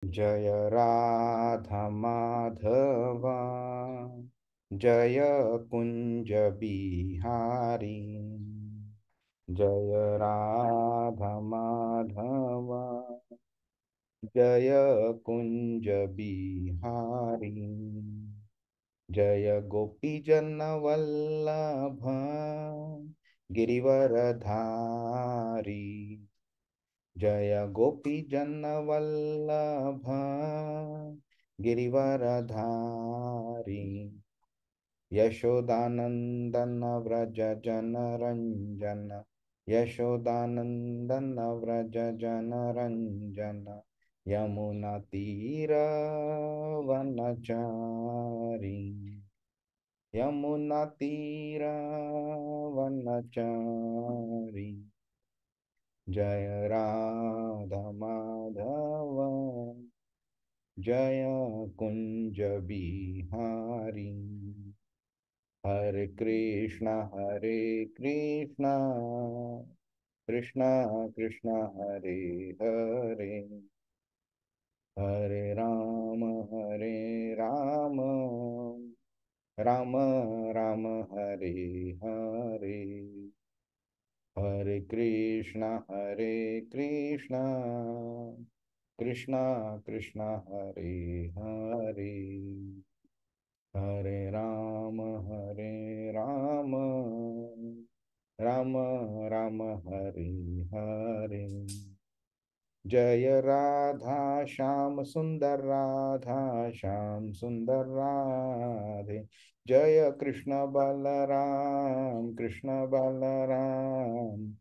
जय राधा माधवा, जय कुंज बिहारी। जय राधा माधवा, जय कुंज बिहारी। जय गोपी जन वल्लभ गिरिवरधारी। जय गोपी जन वल्लभ गिरिवरधारी। यशोदानंदन व्रज जन रंजन, यशोदानंदन व्रज जन रंजन। यमुना तीर वनचारी, यमुना तीर वनचारी। जय राधा माधव, जय कुंज बिहारी। हरे कृष्णा कृष्णा कृष्णा हरे हरे, हरे राम राम राम हरे हरे। हरे कृष्णा कृष्णा कृष्णा हरे हरे, हरे राम राम राम हरे हरे। जय राधा श्याम सुंदर, राधा श्याम सुंदर राधे। जय कृष्ण बलराम, कृष्ण बलराम।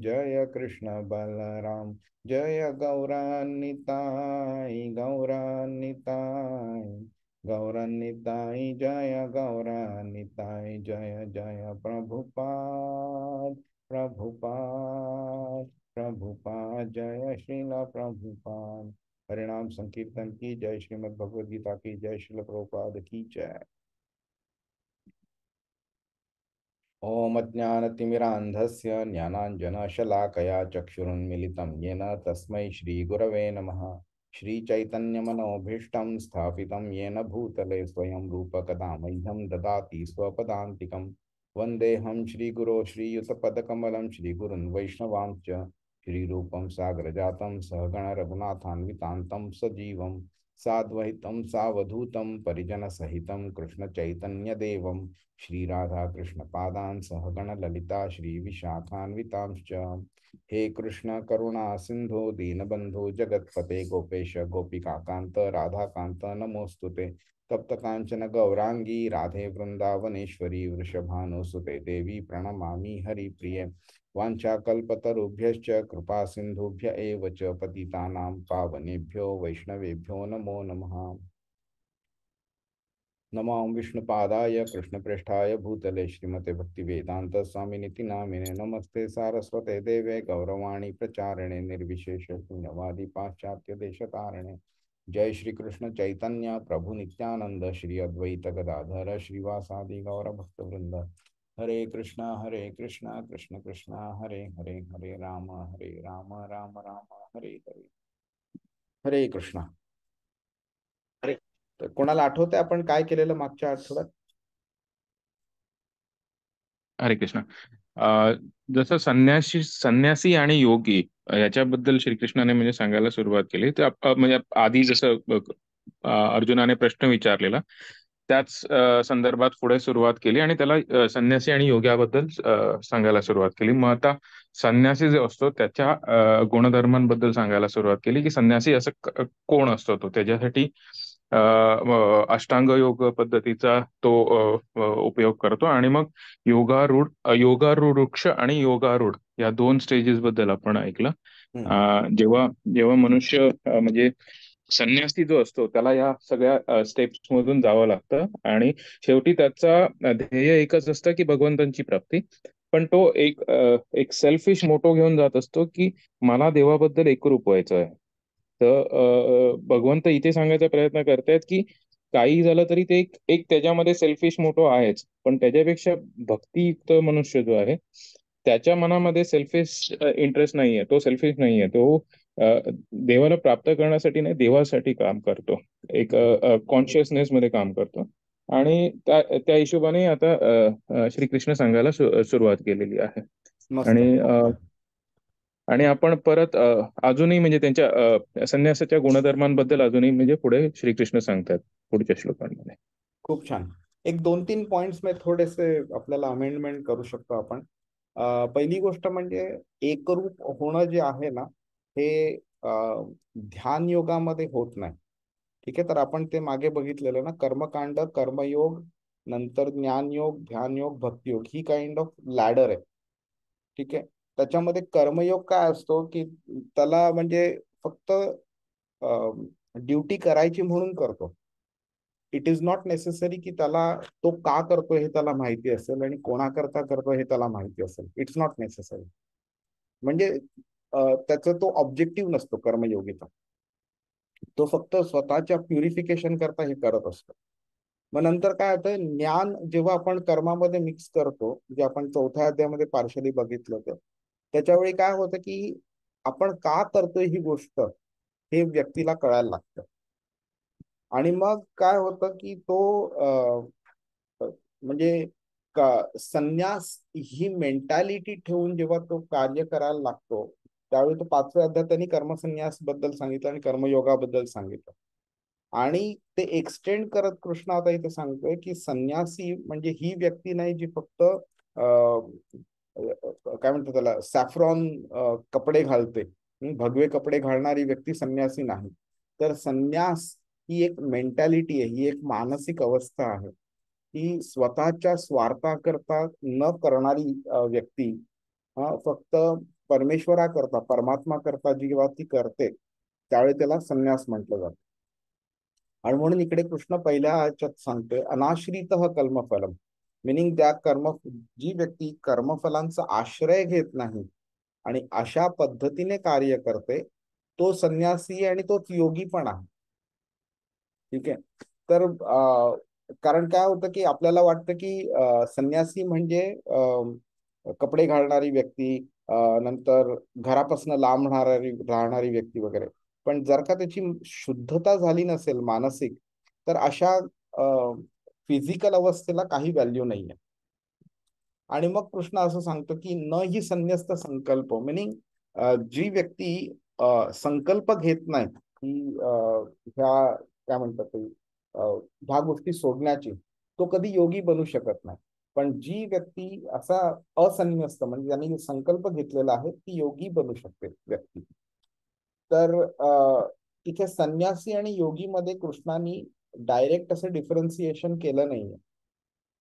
जय कृष्ण बलराम, जय गौरानिताई गौरानिताई, गौरानिताई जय गौरानिताई। जय जय प्रभुपाद प्रभुपाद प्रभुपाद। जय श्रीला प्रभुपाद। हरिनाम संकीर्तन की जय, श्रीमद् भगवद गीता की जय, श्रील प्रभुपाद की जय। ओम अज्ञानतिमिरान्धस्य ज्ञानाञ्जनशलाकया चक्षुरुन्मिलितं येन तस्मै श्रीगुरवे नमः। श्रीचैतन्यमनोभीष्टं स्थापितं येन भूतले स्वयं रूपकदा मह्यं ददाति स्वपदान्तिकं। वन्देऽहं श्रीगुरो श्रीयुतपदकमलं श्रीगुरुन् वैष्णवांश्च। श्रीरूपं साग्रजातं सहगण रघुनाथान्वितान्तं सजीवं साद्वैतं सावधूतं परिजनसहितं कृष्णचैतन्यदेवं श्रीराधा कृष्ण पादान सहगण ललिता श्री विशाखान्वितांश्च। हे कृष्ण करुणा सिंधु दीनबंधु जगतपते गोपेश गोपिकांत राधाकांत नमोस्तुते। तप्त कांचन गौरांगी राधे वृंदावनेश्वरी वृषभानुसुते देवी प्रणमामि हरिप्रिये। वाञ्छाकल्पतरुभ्यश्च कृपा सिंधुभ्य एव च पतितानां पावनेभ्यो वैष्णवेभ्यो नमो नमः। नमो विष्णुपादाय कृष्णप्रेष्ठाय भूतले श्रीमते भक्तिवेदांत स्वामिनिति नामिने। नमस्ते सारस्वते देवे गौरवाणी प्रचारिणे निर्विशेष शून्यवादी पाश्चात्य देशतारिणे। जय श्री कृष्ण चैतन्य प्रभु नित्यानंद श्री अद्वैत गदाधर श्रीवासादि गौर भक्तवृंद। हरे कृष्णा कृष्ण कृष्णा हरे हरे, हरे राम राम राम हरे हरे। हरे कृष्णा। तर कोणाला आठवतंय आपण काय केलेलं मागच्या आठवड्यात? हरे कृष्ण. अ, जसं संन्यासी आणि योगी याच्याबद्दल श्रीकृष्णाने म्हणजे सांगायला सुरुवात केली. तर म्हणजे आधी जसं अर्जुनाने प्रश्न विचारलेला त्याच संदर्भात पुढे सुरुवात केली आणि त्याला संन्यासी आणि योग्याबद्दल सांगायला सुरुवात केली. मग आता संन्यासी जो असतो त्याच्या गुणधर्मांबद्दल सांगायला सुरुवात केली की संन्यासी असं कोण असतो. तो त्याच्यासाठी अष्टांग योग पद्धतीचा तो उपयोग करतो आणि मग योगारूढ वृक्ष आणि योगारूढ या दोन स्टेजेस बद्दल आपण ऐकलं. जेव्हा जेव्हा मनुष्य म्हणजे संन्यासी जो असतो त्याला या सगळ्या स्टेप्स मधून जावं लागतं आणि शेवटी त्याचा ध्येय एकच असतं की भगवंतांची प्राप्ती. पण तो एक सेल्फिश मोटो घेऊन जात असतो की मला देवाबद्दल एकरूप व्हायचं आहे. तर भगवंत इथे सांगायचा प्रयत्न करतायत की काही झालं तरी ते एक त्याच्यामध्ये सेल्फिश मोटो आहेच, पण त्याच्यापेक्षा भक्तियुक्त मनुष्य जो आहे त्याच्या मनामध्ये सेल्फिश इंटरेस्ट नाहीये, तो सेल्फिश नाहीये. तो देवाला प्राप्त करण्यासाठी नाही, देवासाठी काम करतो, एक कॉन्शियसनेस मध्ये काम करतो. आणि त्या त्या हिशोबाने आता श्रीकृष्ण सांगायला सुरुवात केलेली आहे. मस्त. आणि खूप छान. आणि आपण परत अजूनही म्हणजे त्यांच्या संन्यासाच्या गुणधर्मांबद्दल अजूनही म्हणजे पुढे श्रीकृष्ण सांगतात पुढच्या श्लोकांमध्ये. खूप छान. एक 2-3 पॉइंट्स मध्ये थोडेसे आपल्याला अमेंडमेंट करू शकतो आपण. पहिली गोष्ट म्हणजे एकरूप होणं जे आहे ना, हे ध्यान योगामध्ये होत नाही. ठीक आहे, तर आपण ते मागे बघितलेलं ना, कर्मकांड, कर्मयोग, नंतर ज्ञानयोग, ध्यानयोग, भक्तियोग, ही काइंड ऑफ लॅडर आहे. ठीक आहे. त्याच्यामध्ये कर्मयोग काय असतो, की त्याला म्हणजे फक्त ड्युटी करायची म्हणून करतो. इट इज नॉट नेसेसरी की त्याला तो का करतो हे त्याला माहिती असेल आणि कोणाकरता करतो हे त्याला माहिती असेल. It's not necessary. म्हणजे त्याचा तो ऑब्जेक्टिव्ह नसतो कर्मयोगीचा. तो फक्त स्वतःच्या प्युरिफिकेशन करता हे करत असतो. मग नंतर काय होतं, ज्ञान जेव्हा आपण कर्मामध्ये मिक्स करतो, जे आपण 4थ्या अध्यायामध्ये पार्शली बघितलं होतं, त्याच्यावेळी काय होतं की आपण का करतोय ही गोष्ट हे व्यक्तीला कळायला लागतं. आणि मग काय होतं की तो म्हणजे संन्यास ही मेंटॅलिटी ठेवून जेव्हा तो कार्य करायला लागतो, त्यावेळी तो 5व्या अध्यायात त्यांनी कर्मसन्यास बद्दल सांगितलं आणि कर्मयोगाबद्दल सांगितलं. आणि ते एक्सटेंड करत कृष्ण आता इथे सांगतोय की संन्यासी म्हणजे ही व्यक्ती नाही जी फक्त काय म्हणतात त्याला, सॅफ्रॉन कपडे घालते, भगवे कपडे घालणारी व्यक्ती संन्यासी नाही. तर संन्यास ही एक मेंटॅलिटी आहे, ही एक मानसिक अवस्था आहे. ही स्वतःच्या स्वार्थाकरता न करणारी व्यक्ती फक्त परमेश्वराकरता, परमात्मा करता जेव्हा ती करते, त्यावेळी त्याला संन्यास म्हटलं जातं. आणि म्हणून इकडे कृष्ण पहिल्या ह्याच्यात सांगतोय अनाश्रित कर्मफलम, मिनिंग त्या जी व्यक्ती कर्मफलांचा आश्रय घेत नाही आणि अशा पद्धतीने कार्य करते, तो संन्यासी आणि तोच योगी पण आहे. ठीक आहे. तर कारण काय होतं की आपल्याला वाटतं की संन्यासी म्हणजे कपडे घालणारी व्यक्ती, नंतर घरापासून लांब राहणारी व्यक्ती वगैरे. पण जर का त्याची शुद्धता झाली नसेल मानसिक, तर अशा फिजिकल अवस्थेला काही व्हॅल्यू नाहीये. आणि मग कृष्ण असं सांगतो की न ही संन्यस्त संकल्प, मिनिंग जी व्यक्ती संकल्प घेत नाही की ह्या काय म्हणतात ते ह्या गोष्टी सोडण्याची, तो कधी योगी बनू शकत नाही. पण जी व्यक्ती असा असंन्यस्त म्हणजे ज्यांनी संकल्प घेतलेला आहे, ती योगी बनू शकते व्यक्ती. तर इथे संन्यासी आणि योगी मध्ये कृष्णाने डायरेक्ट असं डिफरन्सिएशन केलं नाहीये.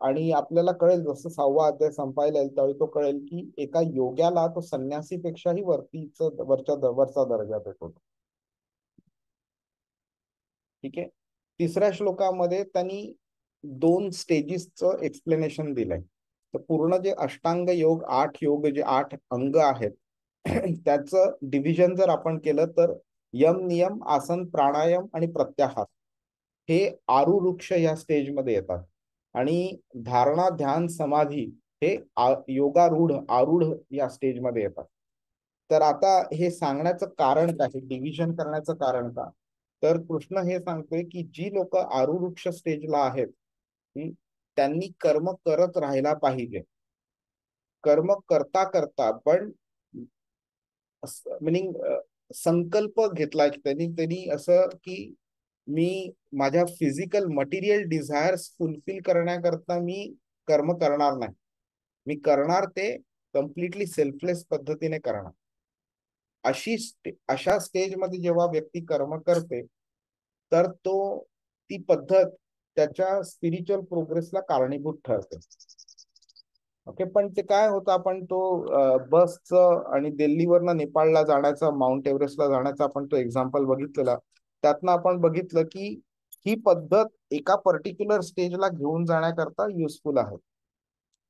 आणि आपल्याला कळेल जसं 6वा अध्याय संपायला येईल त्यावेळी तो कळेल की एका योग्याला तो संन्यासीपेक्षाही वरचा दर्जा देतो. ठीक आहे. तिसऱ्या श्लोकामध्ये त्यांनी 2 स्टेजेसचं एक्सप्लेनेशन दिलंय. तर पूर्ण जे अष्टांग योग, 8 योग, जे 8 अंग आहेत त्याचं डिव्हिजन जर आपण केलं तर यम, नियम, आसन, प्राणायाम आणि प्रत्याहार हे आरुरुक्ष या स्टेजमध्ये येतात. आणि धारणा, ध्यान, समाधी हे योगारूढ, आरूढ या स्टेजमध्ये येतात. तर आता हे सांगण्याचं कारण काय, डिव्हिजन करण्याचं कारण का, तर कृष्ण हे सांगतोय की जी लोक आरुरुक्ष स्टेजला आहेत, त्यांनी कर्म करत राहायला पाहिजे. कर्म करता करता पण मिनिंग संकल्प घेतला की त्यांनी त्यांनी असं की मी माझ्या फिजिकल मटेरियल डिझायर्स फुलफिल करण्याकरता मी कर्म करणार नाही. मी करणार ते कम्प्लिटली सेल्फलेस पद्धतीने करणार. अशा स्टेजमध्ये जेव्हा व्यक्ती कर्म करते, तर ती पद्धत त्याच्या स्पिरिच्युअल प्रोग्रेसला कारणीभूत ठरते. ओके. पण ते काय होतं, आपण तो बसचं आणि दिल्लीवरनं नेपाळला जाण्याचा, माउंट एव्हरेस्टला जाण्याचा आपण तो एक्झाम्पल बघितलेला. त्यातनं आपण बघितलं की ही पद्धत एका पर्टिक्युलर स्टेजला घेऊन जाण्याकरता युजफुल आहे.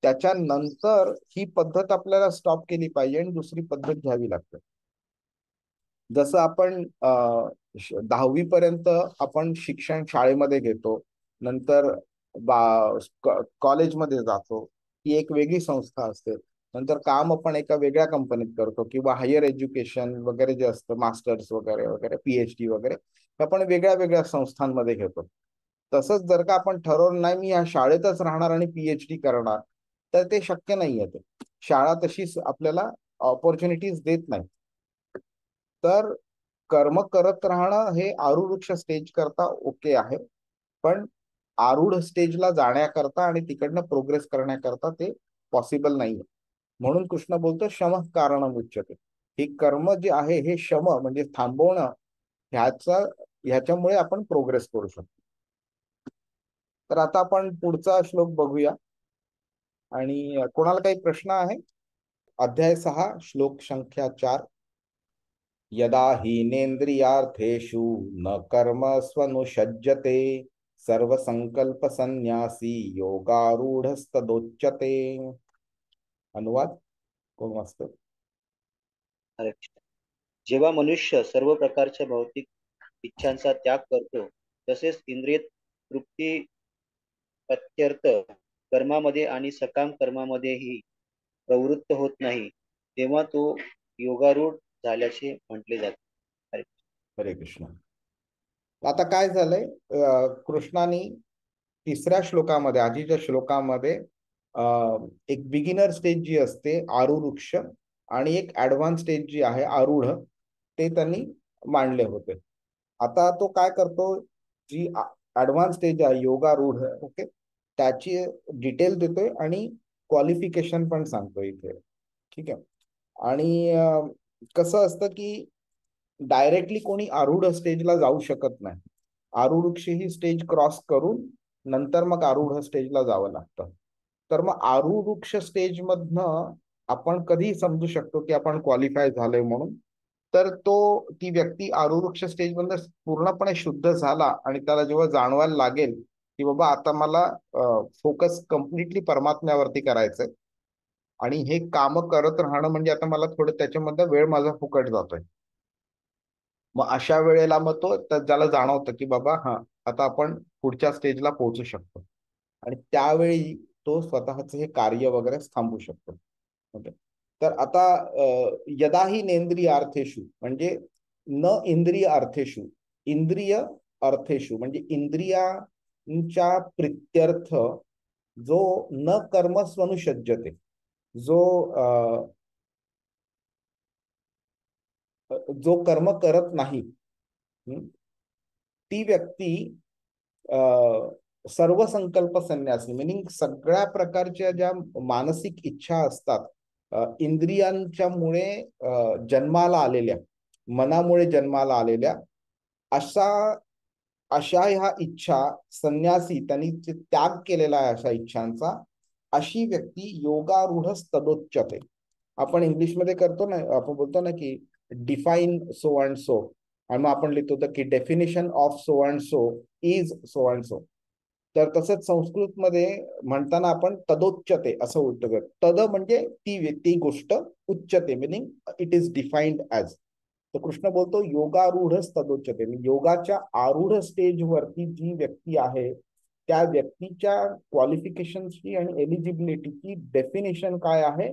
त्याच्यानंतर ही पद्धत आपल्याला स्टॉप केली पाहिजे आणि दुसरी पद्धत घ्यावी लागते. जसं आपण 10वी पर्यंत आपण शिक्षण शाळेमध्ये घेतो, नंतर कॉलेजमध्ये जातो, ही एक वेगळी संस्था असते. नंतर काम आपण एका वेगळ्या कंपनीत करतो, किंवा हायर एज्युकेशन वगैरे जे असतं, मास्टर्स वगैरे वगैरे, पीएचडी वगैरे, हे आपण वेगळ्या वेगळ्या संस्थांमध्ये घेतो. तसंच जर का आपण ठरवलं नाही मी या शाळेतच राहणार आणि पीएचडी करणार, तर ते शक्य नाहीये. ते शाळा तशीच आपल्याला ऑपॉर्च्युनिटीज देत नाही. तर कर्म करत राहणं हे आरुवृक्ष स्टेज करता ओके आहे, पण आरूढ स्टेजला जाण्याकरता आणि तिकडनं प्रोग्रेस करण्याकरता ते पॉसिबल नाहीये. म्हणून कृष्ण बोलतो शम कारणम उच्यते. हे कर्म जे आहे हे शम म्हणजे थांबवणं, ह्याचा ह्याच्यामुळे आपण प्रोग्रेस करू शकतो. तर आता आपण पुढचा श्लोक बघूया. आणि कोणाला काही प्रश्न आहे? अध्याय 6 श्लोक संख्या 4. यदा हीनेन्द्रियार्थेषु न कर्म स्वनुषज्यते सर्वसंकल्प संन्यासी योगारूढस्तदोच्यते. अनुवाद कोण वाचतं? हरे कृष्ण. जेव्हा मनुष्य सर्व प्रकारच्या भौतिक इच्छांचा त्याग करतो, तसेच इंद्रिय तृप्ती अत्यर्थ कर्मामध्ये आणि सकाम कर्मामध्येही प्रवृत्त होत नाही, तेव्हा तो योगारूढ झाल्याचे म्हटले जाते. हरे कृष्ण. हरे कृष्ण. आता काय झालंय, कृष्णाने तिसऱ्या श्लोकामध्ये, आधीच्या श्लोकामध्ये एक बिगिनर स्टेज जी असते आरुरुक्ष, आणि एक ऍडव्हान्स स्टेज जी आहे आरूढ, ते त्यांनी मांडले होते. आता तो काय करतो, जी ऍडव्हान्स स्टेज आहे योगारूढ, ओके, त्याची डिटेल देतोय आणि क्वालिफिकेशन पण सांगतो इथे. ठीक आहे. आणि कसं असतं की डायरेक्टली कोणी आरूढ स्टेजला जाऊ शकत नाही. आरूढ ही स्टेज क्रॉस करून नंतर मग आरूढ स्टेजला जावं लागतं. तर मग आरूढ स्टेज मधनं आपण कधी समजू शकतो की आपण क्वालिफाय झालोय म्हणून? तर ती व्यक्ती आरूढ स्टेज मधनं पूर्णपणे शुद्ध झाला आणि त्याला जेव्हा जाणवायला लागेल की बाबा आता मला फोकस कम्प्लिटली परमात्म्यावरती करायचंय आणि हे काम करत राहणं म्हणजे आता मला थोडं त्याच्यामध्ये वेळ माझा फुकट जातोय, मग अशा वेळेला मग ज्याला जाणवतं की बाबा हा आता आपण पुढच्या स्टेजला पोहोचू शकतो, आणि त्यावेळी तो स्वतःच हे कार्य वगैरे थांबवू शकतो. ओके. तर आता यदाही नेंद्रिय अर्थेषु म्हणजे न इंद्रिय अर्थेषु, इंद्रिय अर्थेषु म्हणजे इंद्रियांच्या प्रित्यर्थ जो न कर्म स्वनुषज्यते, जो जो कर्म करत नाही, ती व्यक्ती सर्व संकल्प संन्यासी, मिनिंग सगळ्या प्रकारच्या ज्या मानसिक इच्छा असतात, इंद्रियांच्यामुळे जन्माला आलेल्या, मनामुळे जन्माला आलेल्या, अशा ह्या इच्छा संन्यासी त्यांनी त्याग केलेला आहे अशा इच्छांचा, अशी व्यक्ती योगारूढ तदोच्यते. आपण इंग्लिशमध्ये करतो ना, आपण बोलतो ना की डिफाईन सो अँड सो, आणि मग आपण लिहितो की definition of so and so is so and so. तर तसंच संस्कृतमध्ये म्हणताना आपण तदोच्यते असं उलटं. तद म्हणजे ती गोष्ट, उच्चते meaning it is defined as. तर कृष्ण बोलतो योगारूढच तदोच्यते, योगाच्या आरूढ स्टेजवरती जी व्यक्ती आहे त्या व्यक्तीच्या क्वालिफिकेशनची आणि एलिजिबिलिटीची डेफिनेशन काय आहे,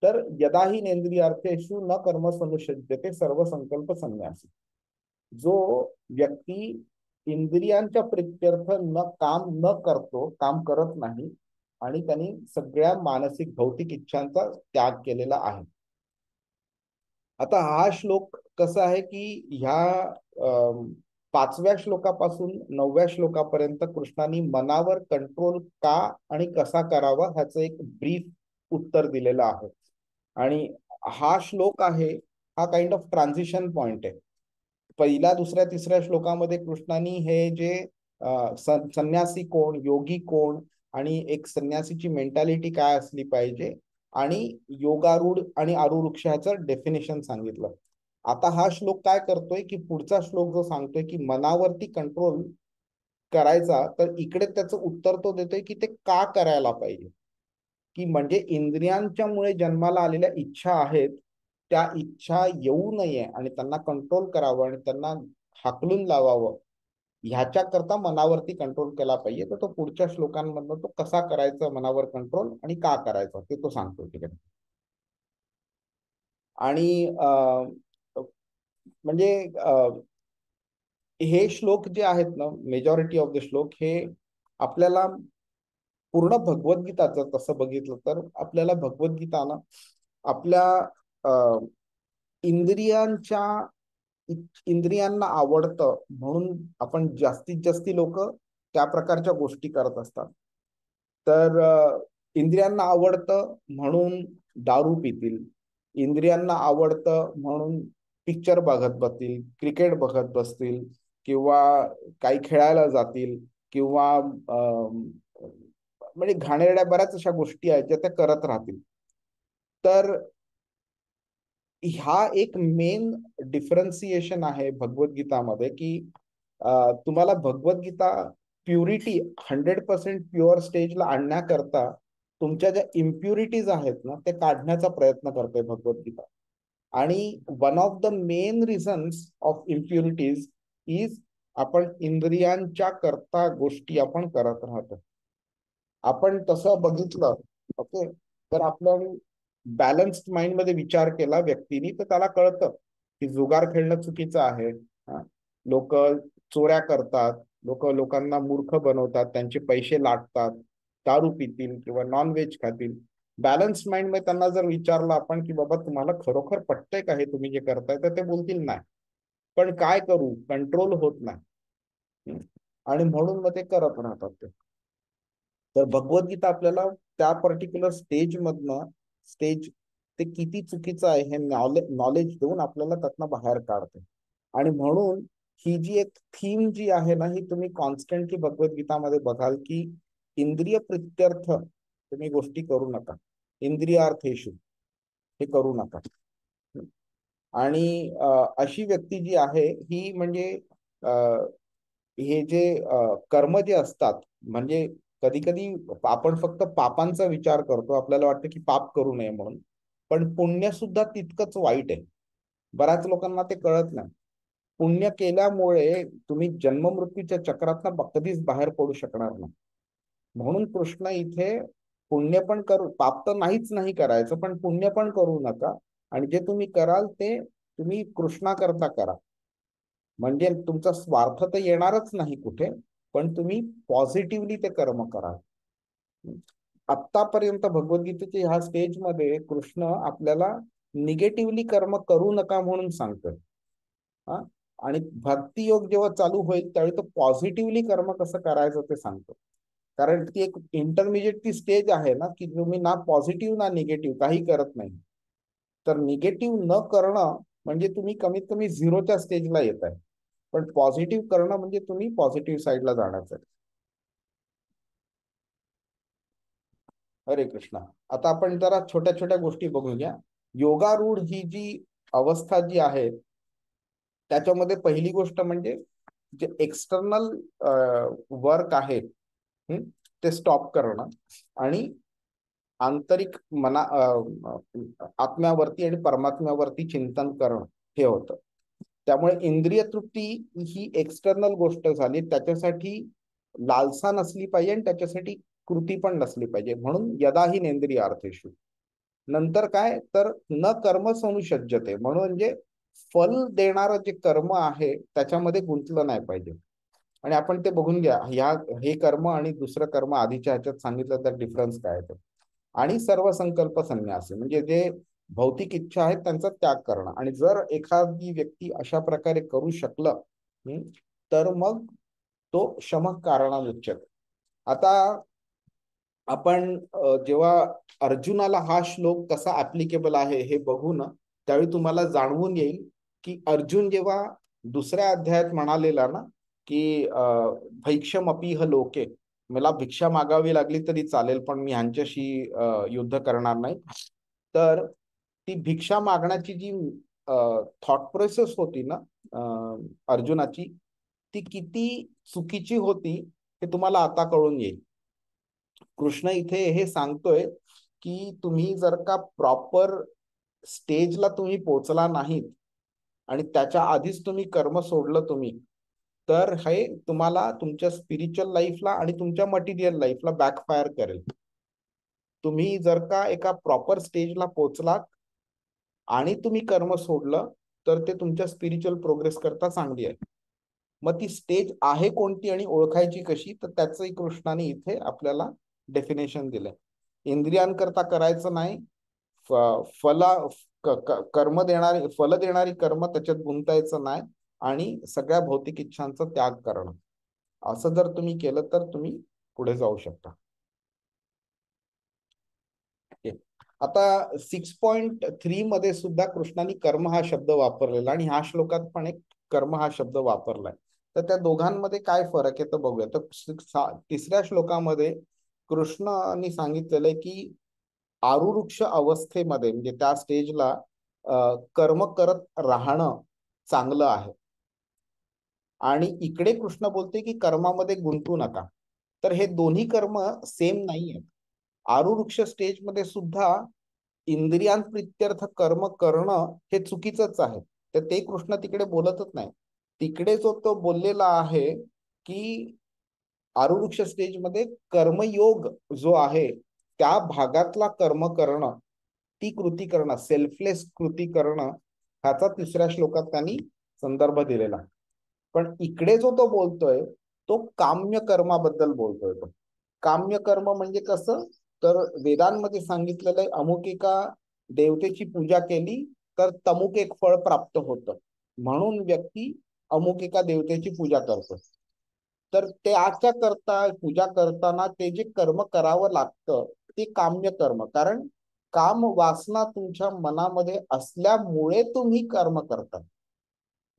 तर यदाही नेंद्रियार्थेषु न कर्म स्वनुषज्यते सर्व संकल्प संन्यासी. जो व्यक्ती इंद्रियांच्या प्रित्यर्थ काम करत नाही आणि त्यांनी सगळ्या मानसिक भौतिक इच्छांचा त्याग केलेला आहे. आता हा श्लोक कसा आहे की ह्या 5व्या श्लोकापासून 9व्या श्लोकापर्यंत कृष्णाने मनावर कंट्रोल का आणि कसा करावा ह्याचं एक ब्रीफ उत्तर दिलेलं आहे. आणि हा श्लोक आहे, हा काइंड ऑफ ट्रान्झिशन पॉइंट आहे. पहिल्या, दुसऱ्या, तिसऱ्या श्लोकामध्ये कृष्णाने हे जे संन्यासी कोण, योगी कोण, आणि एक संन्यासीची मेंटॅलिटी काय असली पाहिजे, आणि योगारूढ आणि आरुरुक्ष ह्याचं डेफिनेशन सांगितलं. आता हा श्लोक काय करतोय की पुढचा श्लोक जो सांगतोय की मनावरती कंट्रोल करायचा, तर इकडे त्याचं उत्तर तो देतोय की ते का करायला पाहिजे, की म्हणजे इंद्रियांच्या मुळे जन्माला आलेल्या इच्छा आहेत, त्या इच्छा येऊ नये आणि त्यांना कंट्रोल करावं आणि त्यांना हाकलून लावावं, ह्याच्याकरता मनावरती कंट्रोल केला पाहिजे. तर तो पुढच्या श्लोकांमधनं तो कसा करायचा मनावर कंट्रोल आणि का करायचा ते तो सांगतो तिकडे. आणि म्हणजे हे श्लोक जे आहेत ना, मेजॉरिटी ऑफ द श्लोक हे आपल्याला पूर्ण भगवद्गीताचं तसं बघितलं तर आपल्याला भगवद्गीता ना आपल्या इंद्रियांच्या इंद्रियांना आवडतं म्हणून आपण जास्तीत जास्त लोक त्या प्रकारच्या गोष्टी करत असतात. तर इंद्रियांना आवडतं म्हणून दारू पितील, इंद्रियांना आवडतं म्हणून पिक्चर बघत बसतील, क्रिकेट बघत बसतील, किंवा काही खेळायला जातील, किंवा म्हणजे घाणेरड्या बऱ्याच अशा गोष्टी आहेत ज्या त्या करत राहतील. तर हा एक मेन डिफरन्सिएशन आहे भगवद्गीतामध्ये की तुम्हाला भगवद्गीता प्युरिटी 100% प्युअर स्टेजला आणण्याकरता तुमच्या ज्या इम्प्युरिटीज आहेत ना ते काढण्याचा प्रयत्न करते भगवद्गीता. आणि one of the main reasons of impurities is आपण इंद्रियांच्या करता गोष्टी आपण करत राहतो. आपण तसं बघितलं ओके तर आपण बॅलन्स्ड माइंड मध्ये विचार केला व्यक्तीने तर त्याला कळतं की जुगार खेळणं चुकीचं आहे. लोक चोऱ्या करतात, लोकांना मूर्ख बनवतात, त्यांचे पैसे लाटतात, दारू पितील किंवा नॉनव्हेज खातील. बॅलन्स माइंड मध्ये त्यांना जर विचारलं आपण की बाबा तुम्हाला खरोखर पटतंय का हे तुम्ही जे करताय, तर ते बोलतील नाही. पण काय करू, कंट्रोल होत नाही. आणि म्हणून मग ते करत राहतात ते. तर भगवद्गीता आपल्याला त्या पर्टिक्युलर स्टेज ते किती चुकीचं आहे हे नॉलेज देऊन आपल्याला त्यातनं बाहेर काढते. आणि म्हणून ही जी एक थीम जी आहे ना ही तुम्ही कॉन्स्टंटली भगवद्गीतामध्ये बघाल की इंद्रिय प्रित्यर्थ तुम्ही गोष्टी करू नका, इंद्रियार्थेषु हे करू नका. आणि अशी व्यक्ती जी आहे ही म्हणजे हे जे कर्म जे असतात म्हणजे कधी कधी आपण फक्त पापांचा विचार करतो, आपल्याला वाटतं की पाप करू नये म्हणून, पण पुण्य सुद्धा तितकंच वाईट आहे. बऱ्याच लोकांना ते कळत नाही. पुण्य केल्यामुळे तुम्ही जन्ममृत्यूच्या चक्रातनं कधीच बाहेर पडू शकणार नाही. म्हणून कृष्ण इथे पुण्य पण करू, पाप तर नाहीच नाही करायचं, पण पुण्य पण करू नका. आणि जे तुम्ही कराल ते तुम्ही कृष्णाकरता करा. म्हणजे तुमचा स्वार्थ तर येणारच नाही कुठे, पण तुम्ही पॉझिटिव्हली ते कर्म करा. आतापर्यंत भगवद्गीतेच्या ह्या स्टेजमध्ये कृष्ण आपल्याला निगेटिव्हली कर्म करू नका म्हणून सांगतोय. आणि भक्ती योग जेव्हा चालू होईल त्यावेळी तो पॉझिटिव्हली कर्म कसं करायचं ते सांगतो. कारण ती एक इंटरमिजिएट ती स्टेज आहे ना की तुम्ही ना पॉझिटिव्ह ना निगेटिव्ह काही करत नाही. तर निगेटिव्ह न करणं म्हणजे तुम्ही कमीत कमी झिरोच्या स्टेजला येत आहे, पण पॉझिटिव्ह करणं म्हणजे तुम्ही पॉझिटिव्ह साईडला जाण्याचं आहे. हरे कृष्णा. आता आपण जरा छोट्या छोट्या गोष्टी बघूया. योगारूढ ही जी अवस्था जी आहे त्याच्यामध्ये पहिली गोष्ट म्हणजे जे एक्सटर्नल वर्क आहे ते स्टॉप करणं आणि आंतरिक आत्म्यावरती आणि परमात्म्यावरती चिंतन करणं हे होतं. त्यामुळे इंद्रिय तृप्ती ही एक्सटर्नल गोष्ट झाली, त्याच्यासाठी लालसा नसली पाहिजे आणि त्याच्यासाठी कृती पण नसली पाहिजे. म्हणून यदाही नेंद्रियार्थेषु. नंतर काय तर न कर्म संसज्जते, म्हणून म्हणजे फल देणारं जे कर्म आहे त्याच्यामध्ये गुंतलं नाही पाहिजे. आणि आपण ते बघून घ्या, हे कर्म आणि दुसरं कर्म आधीच्या ह्याच्यात सांगितलं तर डिफरन्स काय आहे. आणि सर्व संकल्प संन्यास म्हणजे जे भौतिक इच्छा आहेत त्यांचा त्याग करणं. आणि जर एखादी व्यक्ती अशा प्रकारे करू शकलं तर मग तो शमः कारणामुच्यते. आता आपण जेव्हा अर्जुनाला हा श्लोक कसा ऍप्लिकेबल आहे हे बघू ना त्यावेळी तुम्हाला जाणवून येईल की अर्जुन जेव्हा दुसऱ्या अध्यायात म्हणालेला ना की भैक्षमपीह लोके, मला भिक्षा मागावी लागली तरी चालेल पण मी ह्यांच्याशी युद्ध करणार नाही. तर ती भिक्षा मागण्याची जी थॉट प्रोसेस होती ना अर्जुनाची, ती किती चुकीची होती हे तुम्हाला आता कळून येईल. कृष्ण इथे हे सांगतोय की तुम्ही जर का प्रॉपर स्टेजला तुम्ही पोहोचला नाहीत आणि त्याच्या आधीच तुम्ही कर्म सोडलं तुम्ही, तर हे तुम्हाला तुमच्या स्पिरिच्युअल लाईफला आणि तुमच्या मटेरियल लाईफला बॅकफायर करेल. तुम्ही जर का एका प्रॉपर स्टेजला पोहोचलात आणि तुम्ही कर्म सोडलं तर ते तुमच्या स्पिरिच्युअल प्रोग्रेस करता चांगली आहे. मग ती स्टेज आहे कोणती आणि ओळखायची कशी, तर त्याचंही कृष्णाने इथे आपल्याला डेफिनेशन दिलंय. इंद्रियांकरता करायचं नाही, फला कर्म देणारी फल देणारी कर्म त्याच्यात गुंतायचं नाही, आणि सगळ्या भौतिक इच्छांचा त्याग करणं. असं जर तुम्ही केलं तर तुम्ही पुढे जाऊ शकता. आता 6.3 मध्ये सुद्धा कृष्णाने कर्म हा शब्द वापरलेला, आणि ह्या श्लोकात पण एक कर्म हा शब्द वापरलाय. तर त्या दोघांमध्ये काय फरक आहे तर बघूया. तर तिसऱ्या श्लोकामध्ये कृष्णाने सांगितलेलं आहे की आरुरुक्ष अवस्थेमध्ये म्हणजे त्या स्टेजला कर्म करत राहणं चांगलं आहे. आणि इकडे कृष्ण बोलते की कर्मामध्ये गुंतू नका. तर हे दोन्ही कर्म सेम नाही आहेत. आरुरुक्ष स्टेजमध्ये सुद्धा इंद्रियांप्रित्यर्थ कर्म करणं हे चुकीचंच आहे. तर ते कृष्ण तिकडे बोलतच नाही. तिकडे जो तो बोललेला आहे की आरुरुक्ष स्टेजमध्ये कर्मयोग जो आहे त्या भागातला कर्म करणं, ती कृती करणं, सेल्फलेस कृती करणं, ह्याचा तिसऱ्या श्लोकात त्यांनी संदर्भ दिलेला. पण इकडे जो तो बोलतोय तो काम्य कर्माबद्दल बोलतोय. तो काम्य कर्म म्हणजे कसं, तर वेदांमध्ये सांगितलेलं आहे अमुक एका देवतेची पूजा केली तर तमुक एक फळ प्राप्त होतं, म्हणून व्यक्ती अमुक एका देवतेची पूजा करतो. तर त्याच्या करता पूजा करताना ते जे कर्म करावं लागतं ते काम्य कर्म, कारण काम वासना तुमच्या मनामध्ये असल्यामुळे तुम्ही कर्म करता.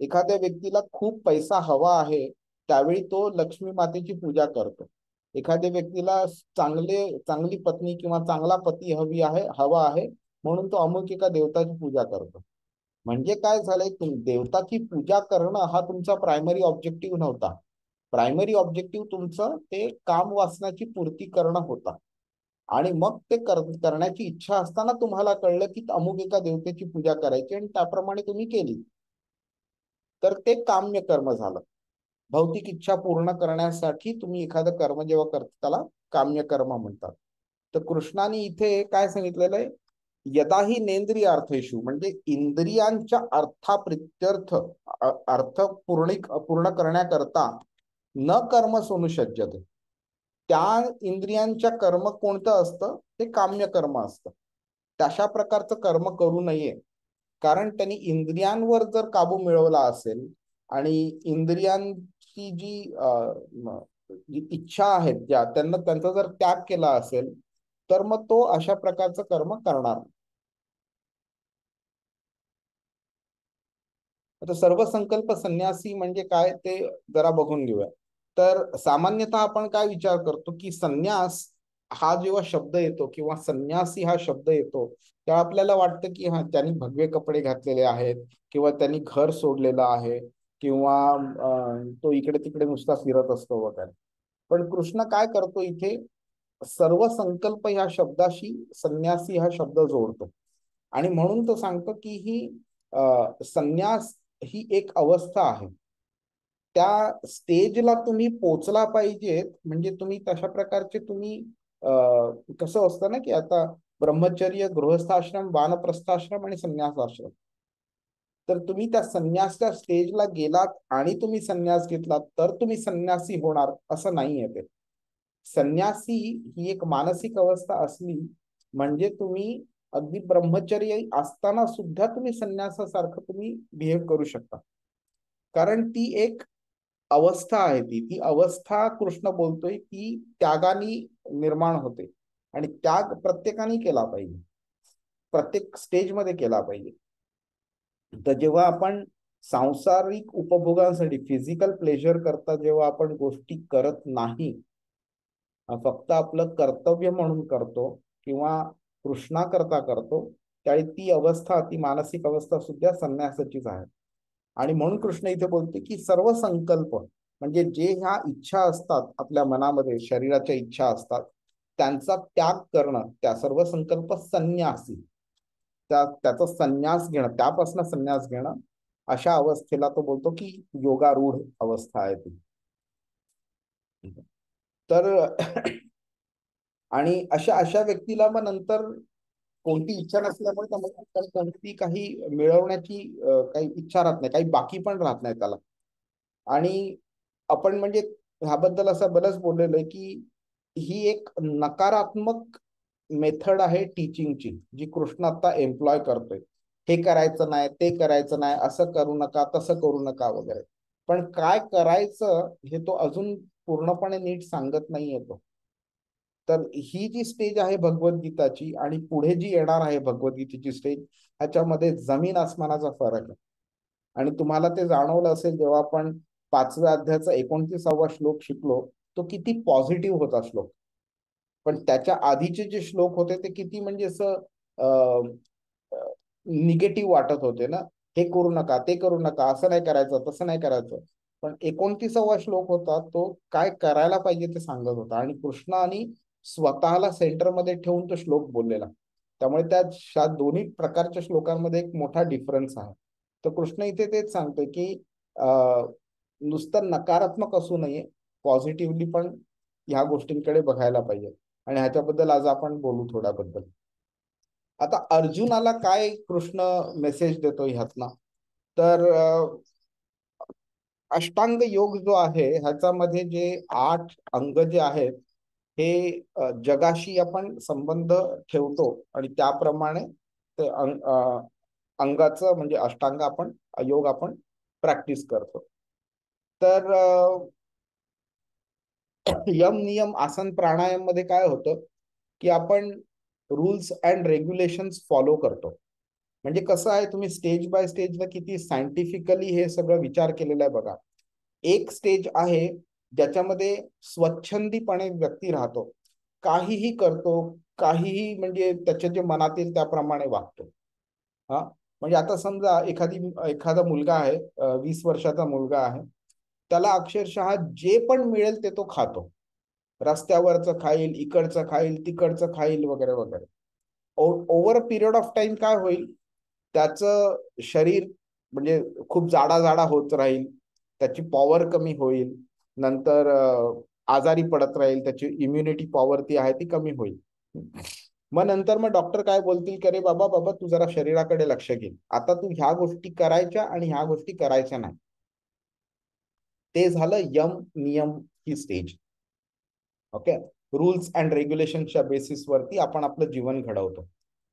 एखाद्या व्यक्तीला खूप पैसा हवा आहे त्यावेळी तो लक्ष्मी मातेची पूजा करतो. एखाद्या व्यक्तीला चांगली पत्नी किंवा चांगला पती हवा आहे म्हणून तो अमुक एका देवताची पूजा करतो. म्हणजे काय झालंय, देवताची पूजा करणं हा तुमचा प्रायमरी ऑब्जेक्टिव्ह नव्हता. प्रायमरी ऑब्जेक्टिव्ह तुमचं ते काम वासनाची पूर्ती करणं होता. आणि मग ते करण्याची इच्छा असताना तुम्हाला कळलं की अमुक एका देवतेची पूजा करायची आणि त्याप्रमाणे तुम्ही केली, तर ते काम्य कर्म झालं. भौतिक इच्छा पूर्ण करण्यासाठी तुम्ही एखादं कर्म जेव्हा करता त्याला काम्य कर्म म्हणतात. तर कृष्णाने इथे काय सांगितलेलं आहे, यदाही नेंद्रिय अर्थेषु, म्हणजे इंद्रियांच्या अर्थाप्रित्यर्थ अर्थ पूर्ण करण्याकरता न कर्म सोनुसज्जते, त्या इंद्रियांच्या कर्म कोणतं असतं, ते काम्य कर्म असतं. तशा प्रकारचं कर्म करू नये, कारण त्यांनी इंद्रियांवर जर काबू मिळवला असेल आणि इंद्रियांची जी इच्छा आहेत ज्या त्यांना त्यांचा जर त्याग केला असेल तर मग तो अशा प्रकारचं कर्म करणार. आता सर्व संकल्प संन्यासी म्हणजे काय ते जरा बघून घेऊया. तर सामान्यतः आपण काय विचार करतो की संन्यास हा जेव्हा शब्द येतो किंवा संन्यासी हा शब्द येतो तेव्हा आपल्याला वाटतं की हा त्यांनी भगवे कपडे घातलेले आहेत किंवा त्यांनी घर सोडलेलं आहे किंवा तो इकडे तिकडे नुसता फिरत असतो वगैरे. पण कृष्ण काय करतो इथे, सर्व संकल्प ह्या शब्दाशी संन्यासी हा शब्द जोडतो. आणि म्हणून तो सांगतो की ही संन्यास ही एक अवस्था आहे. त्या स्टेजला तुम्ही पोचला पाहिजेत, म्हणजे तुम्ही तशा प्रकारचे तुम्ही कसं असतं ना की आता ब्रह्मचर्य, गृहस्थाश्रम, वानप्रस्थाश्रम आणि संन्यासाश्रम. तर तुम्ही त्या संन्यासच्या स्टेजला गेलात आणि तुम्ही संन्यास घेतलात तर तुम्ही संन्यासी होणार असं नाहीये ते. संन्यासी ही एक मानसिक अवस्था असली म्हणजे तुम्ही अगदी ब्रह्मचर्य असताना सुद्धा तुम्ही संन्यासासारखं तुम्ही बिहेव करू शकता, कारण ती एक अवस्था आहे. ती अवस्था कृष्ण बोलतोय की त्यागाने निर्माण होते, आणि त्याग प्रत्येकाने केला पाहिजे, प्रत्येक स्टेजमध्ये केला पाहिजे. तर जेव्हा आपण सांसारिक उपभोगांसाठी फिजिकल प्लेजर करता जेव्हा आपण गोष्टी करत नाही, फक्त आपलं कर्तव्य म्हणून करतो किंवा कृष्णाकरता करतो, त्यावेळी ती अवस्था, ती मानसिक अवस्था सुद्धा संन्यासाचीच आहे. आणि म्हणून कृष्ण इथे बोलते की सर्व संकल्प म्हणजे जे ह्या इच्छा असतात आपल्या मनामध्ये, शरीराच्या इच्छा असतात, त्यांचा त्याग करणं, त्या सर्व संकल्प संन्यासी, त्याचा संन्यास घेणं, त्यापासून संन्यास घेणं, अशा अवस्थेला तो बोलतो की योगारूढ अवस्था आहे ती. तर आणि अशा अशा व्यक्तीला मग नंतर कोणती इच्छा नसल्यामुळे त्यामध्ये कोणती काही मिळवण्याची काही इच्छा राहत नाही, काही बाकी पण राहत नाही त्याला. आणि आपण म्हणजे ह्याबद्दल असं बरंच बोललेलं आहे की ही एक नकारात्मक मेथड आहे टीचिंगची, जी कृष्ण आता एम्प्लॉय करतोय. हे करायचं नाही, ते करायचं नाही, असं करू नका, तसं करू नका वगैरे. पण काय करायचं हे तो अजून पूर्णपणे नीट सांगत नाही येतो. तर ही जी स्टेज आहे भगवद्गीताची आणि पुढे जी येणार आहे भगवद्गीतेची स्टेज, ह्याच्यामध्ये जमीन आसमानाचा फरक आहे. आणि तुम्हाला ते जाणवलं असेल जेव्हा आपण 5व्या अध्यायाचा 29वा श्लोक शिकलो, तो किती पॉझिटिव्ह होता श्लोक. पण त्याच्या आधीचे जे श्लोक होते ते किती म्हणजे असं निगेटिव्ह वाटत होते ना. हे करू नका, ते करू नका, असं नाही करायचं, तसं नाही करायचं. पण 29वा श्लोक होता तो काय करायला पाहिजे ते सांगत होता, आणि कृष्णाने स्वतःला सेंटरमध्ये ठेवून तो श्लोक बोललेला. त्यामुळे त्या दोन्ही प्रकारच्या श्लोकांमध्ये एक मोठा डिफरन्स आहे. तर कृष्ण इथे तेच सांगतोय की नुसतं नकारात्मक असू नये, पॉझिटिव्हली पण ह्या गोष्टींकडे बघायला पाहिजे. आणि ह्याच्याबद्दल आज आपण बोलू थोड्याबद्दल. आता अर्जुनाला काय कृष्ण मेसेज देतो ह्यातनं, तर अष्टांग योग जो आहे ह्याच्यामध्ये जे 8 अंग जे आहेत हे जगाशी आपण संबंध ठेवतो आणि त्याप्रमाणे ते अंगाचं म्हणजे अष्टांग आपण योग आपण प्रॅक्टिस करतो. तर यम नियम आसन प्राणायाम मध्ये काय होतं की आपण रूल्स अँड रेग्युलेशन्स फॉलो करतो. म्हणजे कसं आहे, तुम्ही स्टेज बाय स्टेजला किती सायंटिफिकली हे सगळं विचार केलेला आहे बघा. एक स्टेज आहे ज्याच्यामध्ये स्वच्छंदीपणे व्यक्ती राहतो, काहीही करतो, काहीही म्हणजे त्याच्या जे मनात येईल त्याप्रमाणे वागतो. हा, म्हणजे आता समजा एखादा मुलगा आहे, 20 वर्षाचा मुलगा आहे, त्याला अक्षरशः जे पण मिळेल ते तो खातो. रस्त्यावरचं खाईल, इकडचं खाईल, तिकडचं खाईल वगैरे वगैरे. Over a period of time काय होईल, त्याचं शरीर म्हणजे खूप जाडा जाडा होत राहील, त्याची पॉवर कमी होईल, नंतर आजारी पडत राहील, त्याची इम्युनिटी पॉवर ती आहे ती कमी होईल. मग नंतर मग डॉक्टर काय बोलतील की अरे बाबा बाबा तू जरा शरीराकडे लक्ष घे, आता तू ह्या गोष्टी करायच्या आणि ह्या गोष्टी करायच्या नाही. ते झालं यम नियम ही स्टेज. ओके, रूल्स अँड रेग्युलेशनच्या बेसिसवरती आपण आपलं जीवन घडवतो.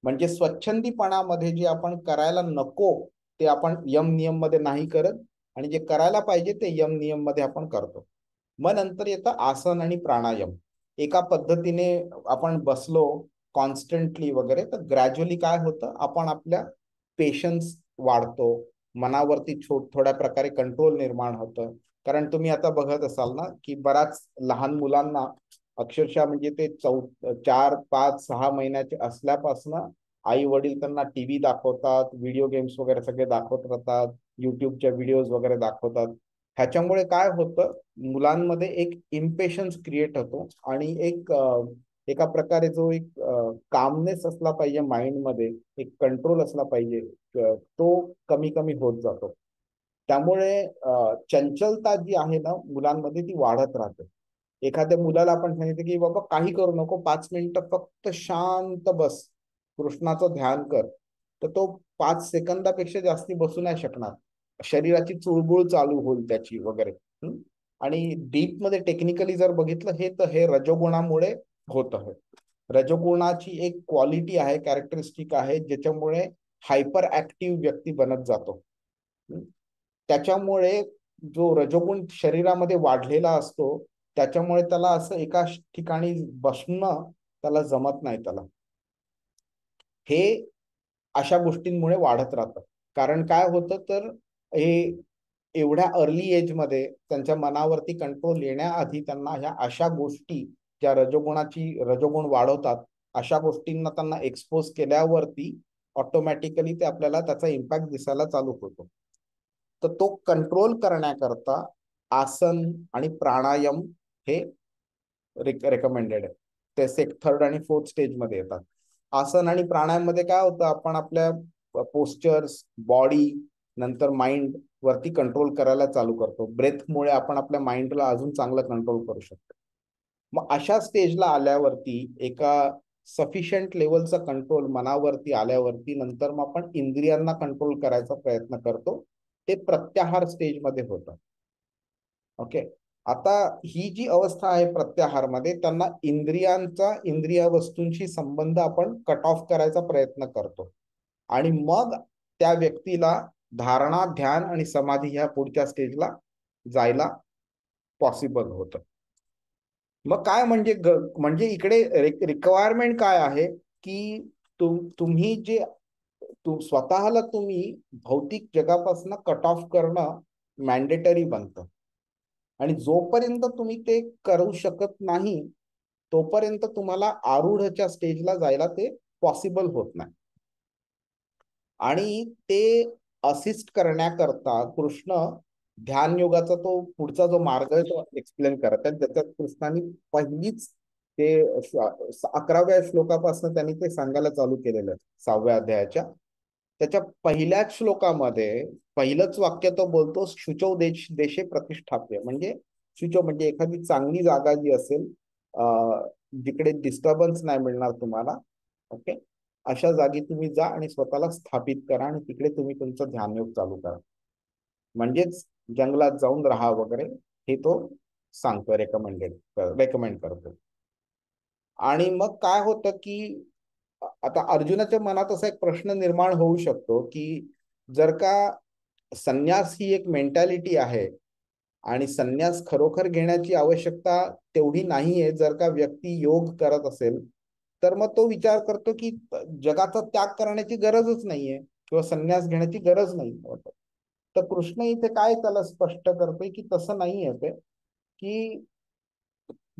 म्हणजे स्वच्छंदीपणामध्ये जे आपण करायला नको ते आपण यम नियम मध्ये नाही करत, आणि जे करायला पाहिजे ते यम नियम मध्ये आपण करतो. मग नंतर येतं आसन आणि प्राणायाम. एका पद्धतीने आपण बसलो कॉन्स्टंटली वगैरे, तर ग्रॅज्युअली काय होतं, आपण आपल्या पेशन्स वाढतो, मनावरती थोड्या प्रकारे कंट्रोल निर्माण होतं. कारण तुम्ही आता बघत असाल ना की बऱ्याच लहान मुलांना अक्षरशः म्हणजे ते 4, 5, 6 महिन्याचे असल्यापासून आई वडील त्यांना टीव्ही दाखवतात, व्हिडिओ गेम्स वगैरे सगळे दाखवत राहतात, युट्यूबच्या व्हिडिओज वगैरे दाखवतात. ह्याच्यामुळे काय होतं, मुलांमध्ये एक इम्पेशन्स क्रिएट होतो आणि एका प्रकारे जो एक कामनेस असला पाहिजे माइंडमध्ये, एक कंट्रोल असला पाहिजे, तो कमी कमी होत जातो. त्यामुळे चंचलता जी आहे ना मुलांमध्ये ती वाढत राहते. एखाद्या मुलाला आपण सांगितलं की बाबा काही करू नको, 5 मिनिटं फक्त शांत बस, कृष्णाचं ध्यान कर, तर तो 5 सेकंदापेक्षा जास्ती बसू नाही शकणार. शरीराची चुळबुळ चालू होईल त्याची वगैरे. आणि डीप मध्ये टेक्निकली जर बघितलं हे, तर हे रजोगुणामुळे होत आहे. रजोगुणाची एक क्वालिटी आहे, कॅरेक्टरिस्टिक आहे, ज्याच्यामुळे हायपर ऍक्टिव्ह व्यक्ती बनत जातो. त्याच्यामुळे जो रजोगुण शरीरामध्ये वाढलेला असतो त्याच्यामुळे त्याला असं एका ठिकाणी बसणं त्याला जमत नाही. त्याला हे अशा गोष्टींमुळे वाढत राहतं. कारण काय होतं, तर हे एवढ्या अर्ली एज मध्ये त्यांच्या मनावरती कंट्रोल येण्याआधी त्यांना ह्या अशा गोष्टी ज्या रजोगुण वाढवतात अशा गोष्टींना त्यांना एक्सपोज केल्यावरती ऑटोमॅटिकली ते आपल्याला त्याचा इम्पॅक्ट दिसायला चालू होतो. तर तो कंट्रोल करण्याकरता आसन आणि प्राणायाम हे रेकमेंडेड आहे. ते 3rd आणि 4th स्टेज मध्ये येतात. आसन आणि प्राणायाम मध्ये काय होतं, आपण आपल्या पोस्चर्स, बॉडी, नंतर माइंड वरती कंट्रोल करायला चालू करतो. ब्रेथमुळे आपण आपल्या माइंडला अजून चांगलं कंट्रोल करू शकतो. मग अशा स्टेजला आल्यावरती एका सफिशियंट लेवलचा कंट्रोल मनावरती आल्यावरती नंतर मग आपण इंद्रियांना कंट्रोल करायचा प्रयत्न करतो. ते प्रत्याहार स्टेजमध्ये होतं. ओके. आता ही जी अवस्था आहे प्रत्याहारमध्ये, त्यांना इंद्रिय वस्तूंशी संबंध आपण कट ऑफ करायचा प्रयत्न करतो आणि मग त्या व्यक्तीला धारणा, ध्यान आणि समाधी ह्या पुढच्या स्टेजला जायला पॉसिबल होतं. मग काय म्हणजे इकडे रिक्वायरमेंट काय आहे की तुम्ही जे स्वतःला तुम्ही भौतिक जगापासून कट ऑफ करणं मॅन्डेटरी बनतं आणि जोपर्यंत तुम्ही ते करू शकत नाही तोपर्यंत तुम्हाला आरूढच्या स्टेजला जायला ते पॉसिबल होत नाही. आणि ते असिस्ट करण्याकरता कृष्ण ध्यान योगाचा तो पुढचा जो मार्ग आहे तो एक्सप्लेन करत आहेत. त्याच्यात कृष्णाने पहिलीच ते 11व्या श्लोकापासून त्यांनी ते सांगायला चालू केलेलं 6व्या अध्यायाच्या. त्याच्या पहिल्याच श्लोकामध्ये पहिलंच वाक्य तो बोलतो, शुचौ देशे प्रतिष्ठाप्य. म्हणजे शुचौ म्हणजे एखादी चांगली जागा जी असेल जिकडे डिस्टर्बन्स नाही मिळणार तुम्हाला, ओके, अशा जागी तुम्ही जा आणि स्वतःला स्थापित करा आणि तिकडे तुम्ही तुमचं ध्यानयोग चालू करा. म्हणजेच जंगलात जाऊन राहा वगैरे हे तो सांगतो, रेकमेंड करतो. आणि मग काय होतं की आता अर्जुनाच्या मनात असा एक प्रश्न निर्माण होऊ शकतो की जर का संन्यास ही एक मेंटॅलिटी आहे आणि संन्यास खरोखर घेण्याची आवश्यकता तेवढी नाहीये, जर का व्यक्ती योग करत असेल तर मग तो विचार करतो की जगाचा त्याग करण्याची गरजच नाहीये किंवा संन्यास घेण्याची गरज नाही. तर कृष्ण इथे काय त्याला स्पष्ट करतोय की तसं नाहीये ते, की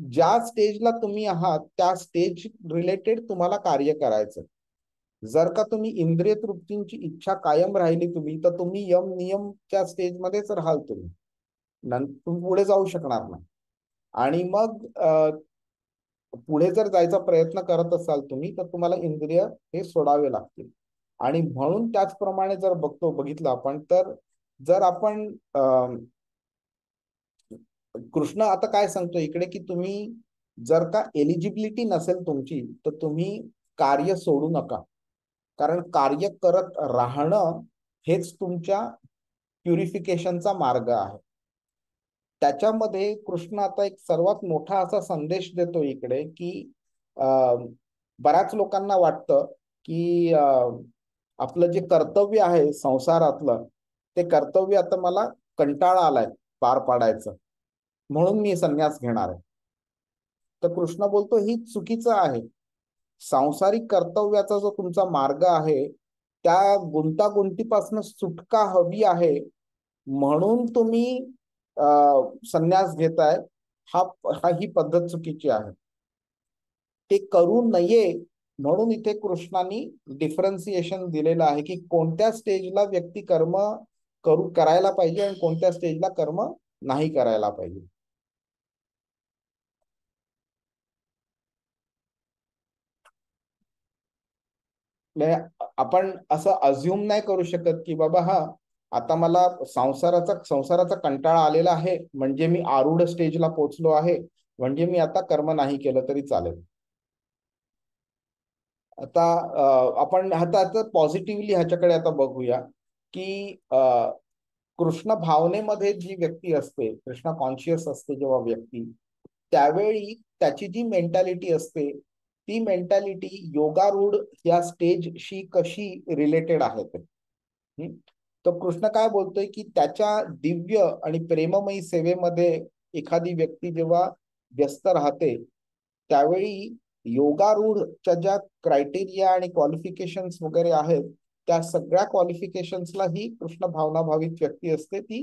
ज्या स्टेजला तुम्ही आहात त्या स्टेज रिलेटेड तुम्हाला कार्य करायचं. जर का तुम्ही इंद्रिय तृप्तींची इच्छा कायम राहिली तुम्ही, तर तुम्ही यम नियमच्या स्टेजमध्येच राहाल. तुम्ही पुढे जाऊ शकणार नाही. आणि मग पुढे जर जायचा प्रयत्न करत असाल तुम्ही तर तुम्हाला इंद्रिय हे सोडावे लागतील. आणि म्हणून त्याचप्रमाणे जर बघितलं आपण तर जर आपण कृष्ण आता काय सांगतो इकडे की तुम्ही जर का एलिजिबिलिटी नसेल तुमची तर तुम्ही कार्य सोडू नका, कारण कार्य करत राहणं हेच तुमच्या प्युरिफिकेशनचा मार्ग आहे. त्याच्यामध्ये कृष्ण आता एक सर्वात मोठा असा संदेश देतो इकडे की बऱ्याच लोकांना वाटतं की आपलं जे कर्तव्य आहे संसारातलं ते कर्तव्य आता मला कंटाळा आलाय पार पाडायचं म्हणून मी संन्यास घेणार आहे. तर कृष्ण बोलतो ही चुकीचं आहे. सांसारिक कर्तव्याचा जो तुमचा मार्ग आहे त्या गुंतागुंतीपासून सुटका हवी आहे म्हणून तुम्ही संन्यास घेताय, ही पद्धत चुकीची आहे. ते करू नये म्हणून इथे कृष्णाने डिफरन्सिएशन दिलेलं आहे की कोणत्या स्टेजला व्यक्ती कर्म करायला पाहिजे आणि कोणत्या स्टेजला कर्म नाही करायला पाहिजे. आपण असं अज्युम नाही करू शकत की बाबा हा आता मला संसाराचा कंटाळा आलेला आहे म्हणजे मी आरूढ स्टेजला पोहोचलो आहे म्हणजे मी आता कर्म नाही केलं तरी चालेल. आता आपण आता पॉझिटिव्हली ह्याच्याकडे आता बघूया की कृष्ण भावनेमध्ये जी व्यक्ती असते, कृष्ण कॉन्शियस असते जेव्हा व्यक्ती, त्यावेळी त्याची जी मेंटॅलिटी असते ती मेंटॅलिटी योगारूढ या स्टेजशी कशी रिलेटेड आहे ते. तर कृष्ण काय बोलतोय की त्याच्या दिव्य आणि प्रेममयी सेवेमध्ये एखादी व्यक्ती जेव्हा व्यस्त राहते त्यावेळी योगारूढच्या ज्या क्रायटेरिया आणि क्वालिफिकेशन्स वगैरे आहेत त्या सगळ्या क्वालिफिकेशन्सला ही कृष्ण भावनाभावित व्यक्ती असते ती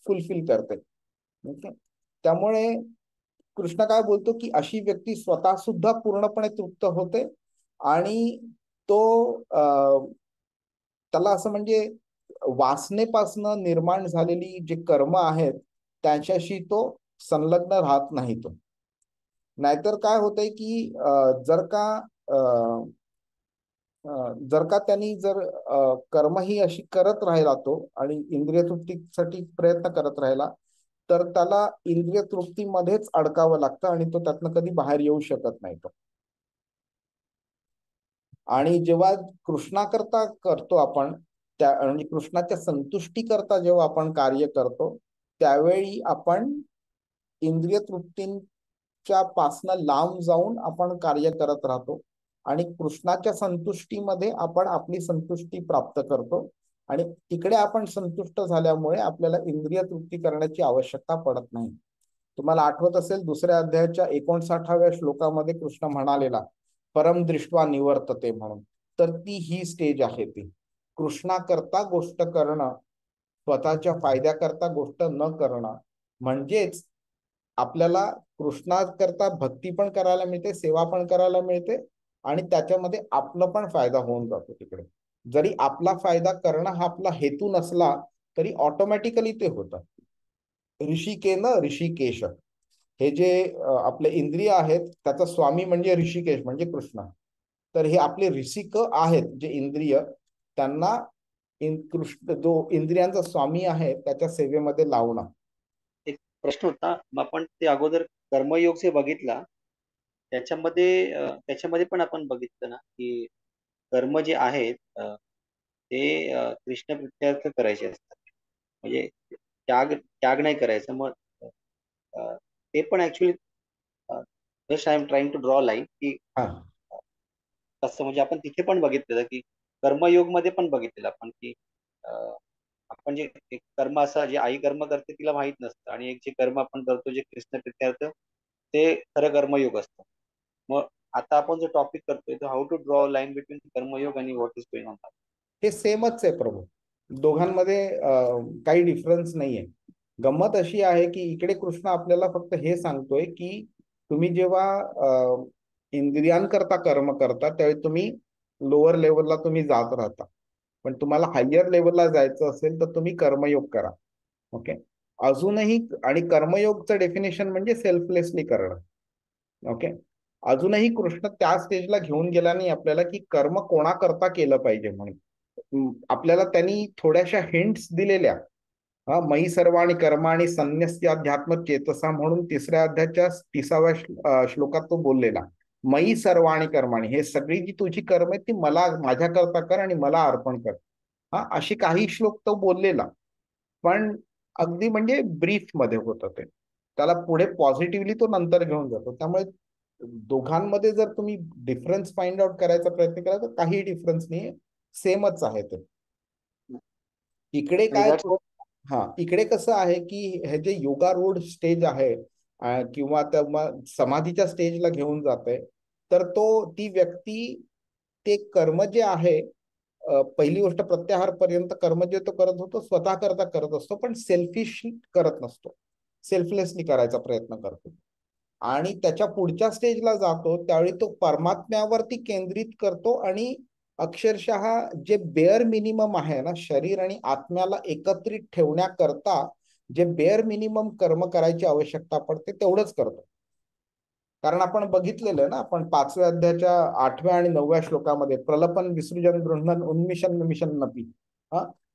फुलफिल करते. ओके. त्यामुळे कृष्ण काय बोलतो की अशी व्यक्ती स्वतः सुद्धा पूर्णपणे तृप्त होते आणि तो त्याला असं म्हणजे वासनेपासनं निर्माण झालेली जे कर्म आहेत त्याच्याशी तो संलग्न राहत नाही. तो नाहीतर काय होतंय की जर का त्यांनी कर्म ही अशी करत राहिला तो आणि इंद्रिय तृप्तीसाठी प्रयत्न करत राहिला तर त्याला इंद्रिय तृप्तीमध्येच अडकावं लागतं आणि तो त्यातनं कधी बाहेर येऊ शकत नाही. तो आणि जेव्हा कृष्णाकरता करतो आपण, त्या म्हणजे कृष्णाच्या संतुष्टी करता जेव्हा आपण कार्य करतो, त्यावेळी आपण इंद्रिय तृप्तींच्या पासनं लांब जाऊन आपण कार्य करत राहतो आणि कृष्णाच्या संतुष्टीमध्ये आपण आपली संतुष्टी प्राप्त करतो आणि तिकडे आपण संतुष्ट झाल्यामुळे आपल्याला इंद्रिय तृप्ती करण्याची आवश्यकता पडत नाही. तुम्हाला आठवत असेल, दुसऱ्या अध्यायाच्या 59व्या श्लोकामध्ये कृष्ण म्हणालेला परम दृष्ट्वा निवर्तते म्हणून, तर ती ही स्टेज आहे. ती कृष्णाकरता गोष्ट करणं, स्वतःच्या फायद्याकरता गोष्ट न करणं, म्हणजेच आपल्याला कृष्णाकरता भक्ती पण करायला मिळते, सेवा पण करायला मिळते आणि त्याच्यामध्ये आपला पण फायदा होऊन जातो. तिकडे जरी आपला फायदा करणं हा आपला हेतू नसला तरी ऑटोमॅटिकली ते होतं. ऋषिकेन ऋषिकेश, हे जे आपले इंद्रिय आहेत त्याचा स्वामी म्हणजे ऋषिकेश म्हणजे कृष्ण. तर हे आपले ऋषिक आहेत जे इंद्रिय, त्यांना कृष्ण जो इंद्रियांचा स्वामी आहे त्याच्या सेवेमध्ये लावणं. एक प्रश्न होता, मग आपण ते अगोदर कर्मयोग जे बघितला त्याच्यामध्ये पण आपण बघितलं ना की कर्म जे आहेत ते कृष्ण प्रित्यर्थ करायचे असतात, म्हणजे त्याग त्याग नाही करायचं. मग ते पण actually just I am trying to draw line की हा, कसं, म्हणजे आपण तिथे पण बघितलेलं की कर्मयोग मध्ये पण बघितलेलं आपण की आपण जे एक कर्म असं जे आई कर्म करते तिला माहित नसतं आणि एक जे कर्म आपण करतो जे कृष्ण प्रित्यर्थ ते खरं कर्मयोग असतं. मग आता आपण जो टॉपिक करतोय तो how to draw line between कर्मयोग आणि व्हॉट इज गोइंग ऑन. हे सेमच आहे प्रभू, दोघांमध्ये काही डिफरन्स नाहीये. गंमत अशी आहे की इकडे कृष्ण आपल्याला फक्त हे सांगतोय की तुम्ही जेव्हा इंद्रियांकरता कर्म करता त्यावेळी तुम्ही लोअर लेवलला तुम्ही जात राहता, पण तुम्हाला हायर लेवलला जायचं असेल तर तुम्ही कर्मयोग करा. ओके, अजूनही, आणि कर्मयोगचं डेफिनेशन म्हणजे सेल्फलेसली करणं. ओके, अजूनही कृष्ण त्या स्टेजला घेऊन गेला नाही आपल्याला की कर्म कोणाकरता केलं पाहिजे म्हणून. आपल्याला त्यांनी थोड्याशा हिंट्स दिलेल्या. मयी सर्वाणि कर्माणि संन्यस्याध्यात्म चेतसा म्हणून तिसऱ्या अध्यायाच्या 30व्या श्लोकात तो बोललेला, मयी सर्वाणि कर्माणि, हे सगळी जी तुझी कर्म आहेत ती मला, माझ्याकरता कर आणि मला अर्पण कर. अशी काही श्लोक तो बोललेला, पण अगदी म्हणजे ब्रीफ मध्ये होतं ते. त्याला पुढे पॉझिटिव्हली तो नंतर घेऊन जातो. त्यामुळे दोघांमध्ये जर तुम्ही डिफरन्स फाइंड आउट करायचा प्रयत्न केला तर काही डिफरन्स नाही, सेमच आहे ते. इकडे काय, इकडे कसं आहे की हे जे योगारूढ स्टेज आहे किंवा समाधीच्या स्टेजला घेऊन जाते, तर ती व्यक्ती ते कर्म जे आहे, पहिली गोष्ट प्रत्याहार पर्यंत कर्म जे तो करत होतो स्वतः करता करत असतो, पण सेल्फिश करत नसतो, सेल्फलेसली करायचा प्रयत्न करतो. आणि त्याच्या पुढच्या स्टेजला जातो त्यावेळी तो परमात्म्यावरती केंद्रित करतो आणि अक्षरशः जे बेअर मिनिमम आहे ना, शरीर आणि आत्म्याला एकत्रित ठेवण्याकरता जे बेअर मिनिमम कर्म करायची आवश्यकता पडते तेवढंच करतो. कारण आपण बघितलेलं ना, आपण 5व्या अध्यायाच्या 8व्या आणि 9व्या श्लोकामध्ये प्रलपन विसृजन गृहणन उन्मिशन निमिशन नपी,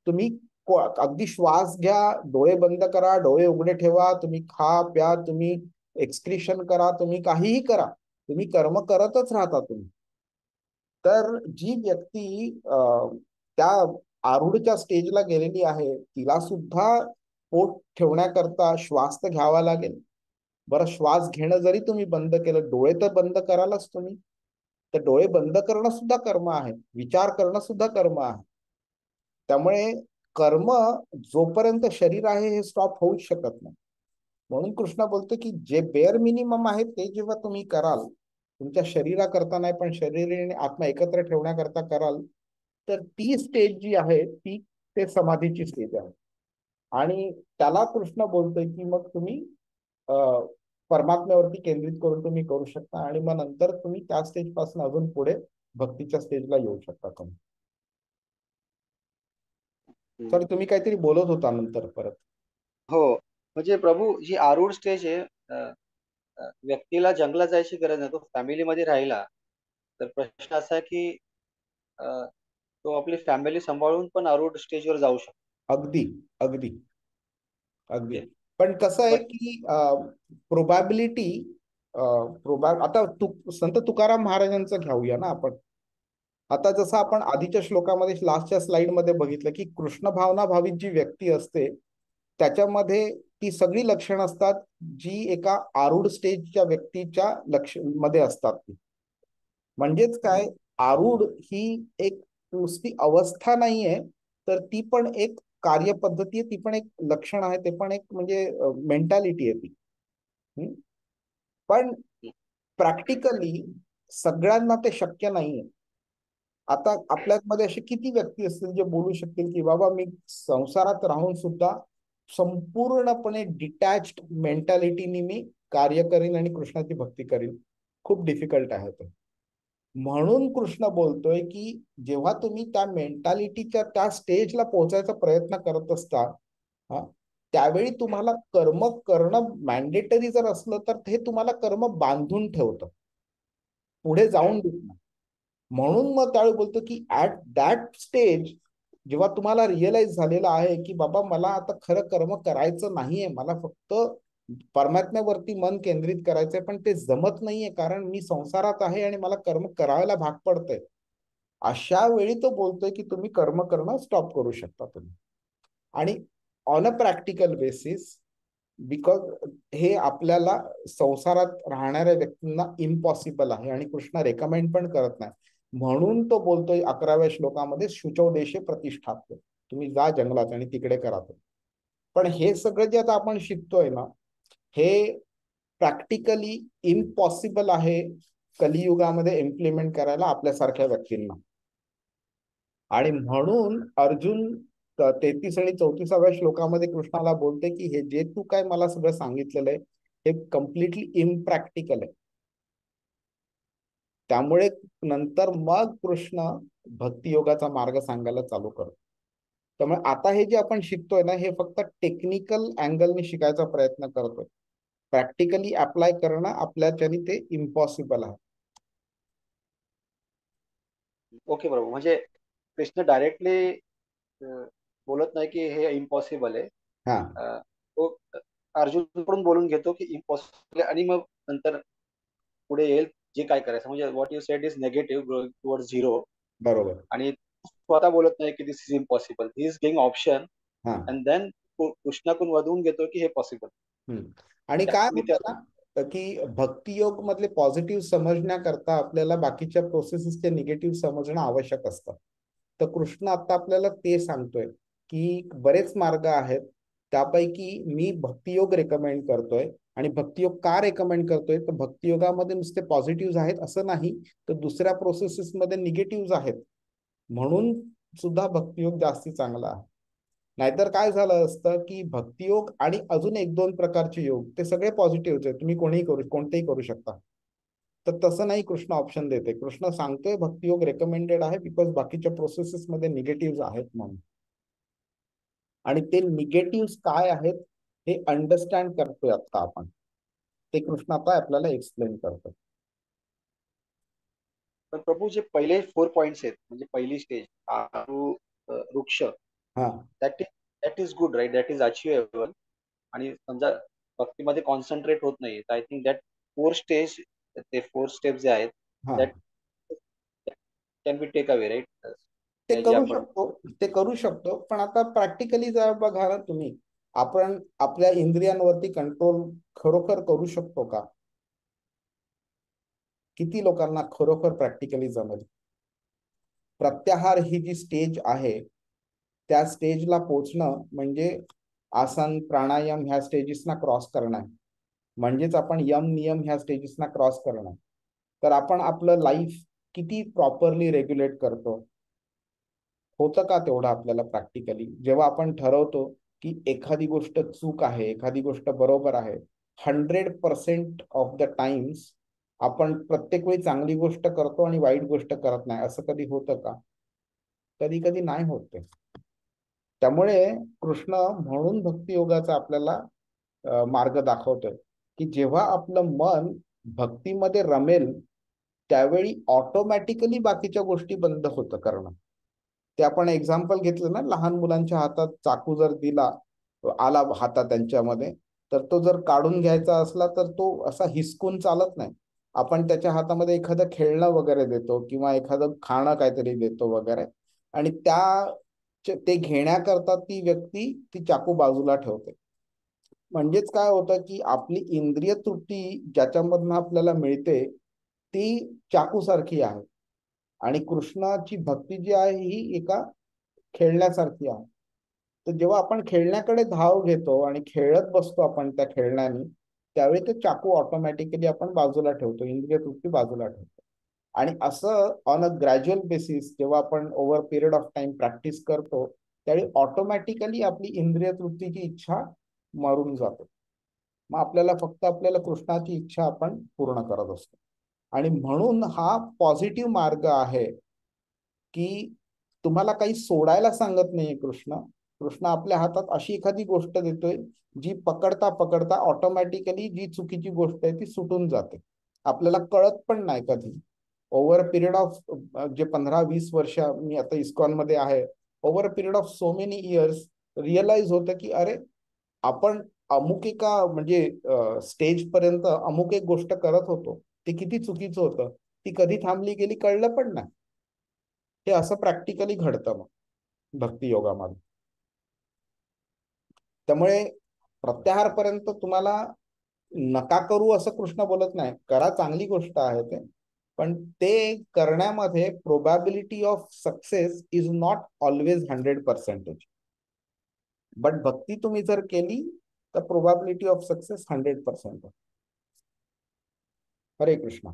तुम्ही अगदी श्वास घ्या, डोळे बंद करा, डोळे उघडे ठेवा, तुम्ही खा प्या, तुम्ही एक्सक्रिशन करा, तुम्ही काहीही करा, तुम्ही कर्म करतच राहता तुम्ही. तर जी व्यक्ती त्या आरूढच्या स्टेजला गेलेली आहे तिला सुद्धा पोट ठेवण्याकरता श्वास तर घ्यावा लागेल. बरं, श्वास घेणं जरी तुम्ही बंद केलं, डोळे तर बंद करालच तुम्ही, तर डोळे बंद करणं सुद्धा कर्म आहे, विचार करणं सुद्धा कर्म आहे. त्यामुळे कर्म जोपर्यंत शरीर आहे हे स्टॉप होऊच शकत नाही. म्हणून कृष्ण बोलतो की जे बेअर मिनिमम आहे ते जेव्हा तुम्ही कराल, तुमच्या शरीराकरता नाही पण शरीर आणि आत्मा एकत्र ठेवण्याकरता कराल, तर ती स्टेज जी आहे ती ते समाधीची स्टेज आहे. आणि त्याला कृष्ण बोलतोय की मग तुम्ही परमात्म्यावरती केंद्रित करून तुम्ही करू शकता आणि मग नंतर तुम्ही त्या स्टेज पासून अजून पुढे भक्तीच्या स्टेजला येऊ शकता. तुम्ही सॉरी, तुम्ही काहीतरी बोलत होता नंतर परत. हो, म्हणजे प्रभू जी आरूढ स्टेज आहे, व्यक्तीला जंगलात जायची गरज नाही, तो फॅमिलीमध्ये राहिला तर प्रश्न असा आहे की तो आपली फॅमिली सांभाळून पण आरूढ स्टेजवर जाऊ शकतो. अगदी अगदी अगदी. Okay. पण कसं आहे पण की प्रोबॅबिलिटी, आता संत तुकाराम महाराजांचं घेऊया ना आपण. आता जसं आपण आधीच्या श्लोकामध्ये लास्टच्या स्लाइडमध्ये बघितलं की कृष्ण भावना भावित जी व्यक्ती असते त्याच्यामध्ये ती सगळी लक्षणं असतात जी एका आरूढ स्टेजच्या व्यक्तीच्या मध्ये असतात. म्हणजेच काय, आरूढ ही एक नुसती अवस्था नाहीये, तर ती पण एक कार्यपद्धती आहे, ती पण एक लक्षण आहे, ते पण एक म्हणजे मेंटॅलिटी आहे ती. पण प्रॅक्टिकली सगळ्यांना ते शक्य नाहीये. आता आपल्यामध्ये असे किती व्यक्ती असतील जे बोलू शकतील की बाबा मी संसारात राहून सुद्धा संपूर्णपणे डिटॅच्ड मेंटॅलिटीनी मी कार्य करीन आणि कृष्णाची भक्ती करीन. खूप डिफिकल्ट आहे ते. म्हणून कृष्ण बोलतोय की जेव्हा तुम्ही त्या मेंटॅलिटीच्या त्या स्टेजला पोहोचायचा प्रयत्न करत असता, त्यावेळी तुम्हाला कर्म करणं मॅन्डेटरी जर असलं तर हे तुम्हाला कर्म बांधून ठेवतं, पुढे जाऊन देत नाही. म्हणून मग त्यावेळी बोलतो की ऍट दॅट स्टेज जेव्हा तुम्हाला रिअलाइज झालेलं आहे की बाबा मला आता खरं कर्म करायचं नाहीये, मला फक्त परमात्म्यावरती मन केंद्रित करायचंय, पण ते जमत नाहीये कारण मी संसारात आहे आणि मला कर्म करायला भाग पडतंय, अशा वेळी तो बोलतोय की तुम्ही कर्म करणं स्टॉप करू शकता तुम्ही. आणि on a practical basis, because हे आपल्याला संसारात राहणाऱ्या व्यक्तींना इम्पॉसिबल आहे आणि कृष्ण रेकमेंड पण करत नाही. म्हणून तो बोलतोय 11व्या श्लोकामध्ये शुचौ देशे प्रतिष्ठाप्य, तुम्ही जा जंगलात आणि तिकडे करा. पण हे सगळं जे आता आपण शिकतोय ना, हे प्रॅक्टिकली इम्पॉसिबल आहे कलियुगामध्ये इम्प्लिमेंट करायला आपल्यासारख्या व्यक्तींना. आणि म्हणून अर्जुन 33 आणि 34व्या श्लोकामध्ये कृष्णाला बोलते की हे जे तू काय मला सगळं सांगितलेलं आहे हे कम्प्लिटली इम्प्रॅक्टिकल आहे. त्यामुळे नंतर मग कृष्ण भक्तियोगाचा मार्ग सांगायला चालू करतो. त्यामुळे आता हे जे आपण शिकतोय ना, हे फक्त टेक्निकल अँगलने शिकायचा प्रयत्न करतोय. प्रॅक्टिकली अप्लाय करणं आपल्याच्यानी ते इम्पॉसिबल आहे. ओके, बरोबर. म्हणजे कृष्ण डायरेक्टली बोलत नाही की हे इम्पॉसिबल आहे. तो अर्जुनकडून बोलून घेतो की इम्पॉसिबल, आणि मग नंतर पुढे येईल जे काय करायचं. म्हणजे what you said is negative toward zero. बरोबर. आणि स्वतः बोलत नाही की this is impossible, he is giving option and then कृष्णाकडून वधवून घेतो की हे पॉसिबल. आणि काय होतं ना की भक्तियोग मधले पॉझिटिव्ह समजण्याकरता आपल्याला बाकीच्या प्रोसेसेसचे निगेटिव्ह समजणं आवश्यक असतं. तर कृष्ण आता आपल्याला ते सांगतोय की बरेच मार्ग आहेत, त्यापैकी मी भक्तियोग रेकमेंड करतोय. आणि भक्तियोग का रेकमेंड करतोय, तर भक्तियोगामध्ये नुसते पॉझिटिव्ह आहेत असं नाही, तर दुसऱ्या प्रोसेसेस मध्ये निगेटिव्ह आहेत, म्हणून सुद्धा भक्तियोग जास्ती चांगला आहे. नाहीतर काय झालं असतं की भक्तियोग आणि अजून 1-2 प्रकारचे योग ते सगळे पॉझिटिव्ह आहेत, तुम्ही कोणतेही करू शकता. तर तसं नाही कृष्ण ऑप्शन देते. कृष्ण सांगतोय भक्तियोग रेकमेंडेड आहे बिकॉज बाकीच्या प्रोसेसेस मध्ये निगेटिव्ह आहेत म्हणून. आणि ते निगेटिव्ह काय आहेत हे अंडरस्टँड करतोय आता आपण, ते कृष्ण आता आपल्याला एक्सप्लेन करतो. पण प्रभू जे पहिले 4 पॉइंट्स आहेत, म्हणजे पहिली स्टेज वृक्ष, that is good, right? That is achievable. आणि समजा भक्तीमध्ये कॉन्सन्ट्रेट होत नाही, आय थिंक दॅट 4 स्टेज, ते 4 स्टेप जे आहेत, that can be take away, right? ते करू शकतो. पण आता प्रॅक्टिकली जर बघा ना तुम्ही, आपण आपल्या इंद्रियांवरती कंट्रोल खरोखर करू शकतो का? किती लोकांना खरोखर प्रॅक्टिकली जमेल? प्रत्याहार ही जी स्टेज आहे त्या स्टेजला पोचणं म्हणजे आसन प्राणायाम ह्या स्टेजेसना क्रॉस करणं, म्हणजेच आपण यम नियम ह्या स्टेजेसना क्रॉस करणं. तर आपण आपलं लाईफ किती प्रॉपरली रेग्युलेट करतो? होतं का तेवढं आपल्याला प्रॅक्टिकली? जेव्हा आपण ठरवतो की एखादी गोष्ट चूक आहे, एखादी गोष्ट बरोबर आहे, 100% ऑफ द टाइम्स आपण प्रत्येक वेळी चांगली गोष्ट करतो आणि वाईट गोष्ट करत नाही, असं कधी होतं का? कधी कधी नाही होत ते. त्यामुळे कृष्ण म्हणून भक्तियोगाचा आपल्याला मार्ग दाखवतोय की जेव्हा आपलं मन भक्तीमध्ये रमेल त्यावेळी ऑटोमॅटिकली बाकीच्या गोष्टी बंद होतं करणं. ते आपण एक्झाम्पल घेतलं ना, लहान मुलांच्या हातात चाकू जर दिला, आला हातात त्यांच्यामध्ये, तर तो जर काढून घ्यायचा असला तर तो असा हिसकून चालत नाही, आपण त्याच्या हातामध्ये एखादं खेळणं वगैरे देतो किंवा एखादं खाणं काहीतरी देतो वगैरे, आणि ते घेण्याकरता ती व्यक्ती ती चाकू बाजूला ठेवते. म्हणजेच काय होतं की आपली इंद्रिय तृप्ती ज्याच्यामधनं आपल्याला मिळते ती चाकूसारखी आहे, आणि कृष्णाची भक्ती जी आहे ही एका खेळण्यासारखी आहे. तर जेव्हा आपण खेळण्याकडे धाव घेतो आणि खेळत बसतो आपण त्या खेळण्याने, त्यावेळी ते चाकू ऑटोमॅटिकली आपण बाजूला ठेवतो, इंद्रिय तृप्ती बाजूला ठेवतो. आणि असं ऑन अ ग्रॅज्युअल बेसिस जेव्हा आपण over period of time practice करतो, त्यावेळी ऑटोमॅटिकली आपली इंद्रिय तृप्तीची इच्छा मरून जाते. मग आपल्याला कृष्णाची इच्छा आपण पूर्ण करत असतो. आणि म्हणून हा पॉझिटिव्ह मार्ग आहे की तुम्हाला काही सोडायला सांगत नाहीये कृष्ण. कृष्ण आपल्या हातात अशी एखादी गोष्ट देतोय जी पकडता पकडता ऑटोमॅटिकली जी चुकीची गोष्ट आहे ती सुटून जाते, आपल्याला कळत पण नाही कधी. ओव्हर पिरियड ऑफ जे 15-20 वर्ष मी आता इस्कॉन मध्ये आहे, over period of so many years realize होतं की अरे आपण अमुक एका म्हणजे स्टेज पर्यंत अमुक एक गोष्ट करत होतो, ते किती चुकीचं होतं, ती कधी थांबली गेली कळलं पण नाही. हे असं प्रॅक्टिकली घडतं मग भक्ती योगामध्ये. त्यामुळे प्रत्याहारपर्यंत तुम्हाला नका करू असं कृष्ण बोलत नाही, करा, चांगली गोष्ट आहे ते, पण ते करण्यामध्ये probability of success is not always 100%. But भक्ती तुम्ही जर केली तर प्रोबॅबिलिटी ऑफ सक्सेस 100%. हरे कृष्ण.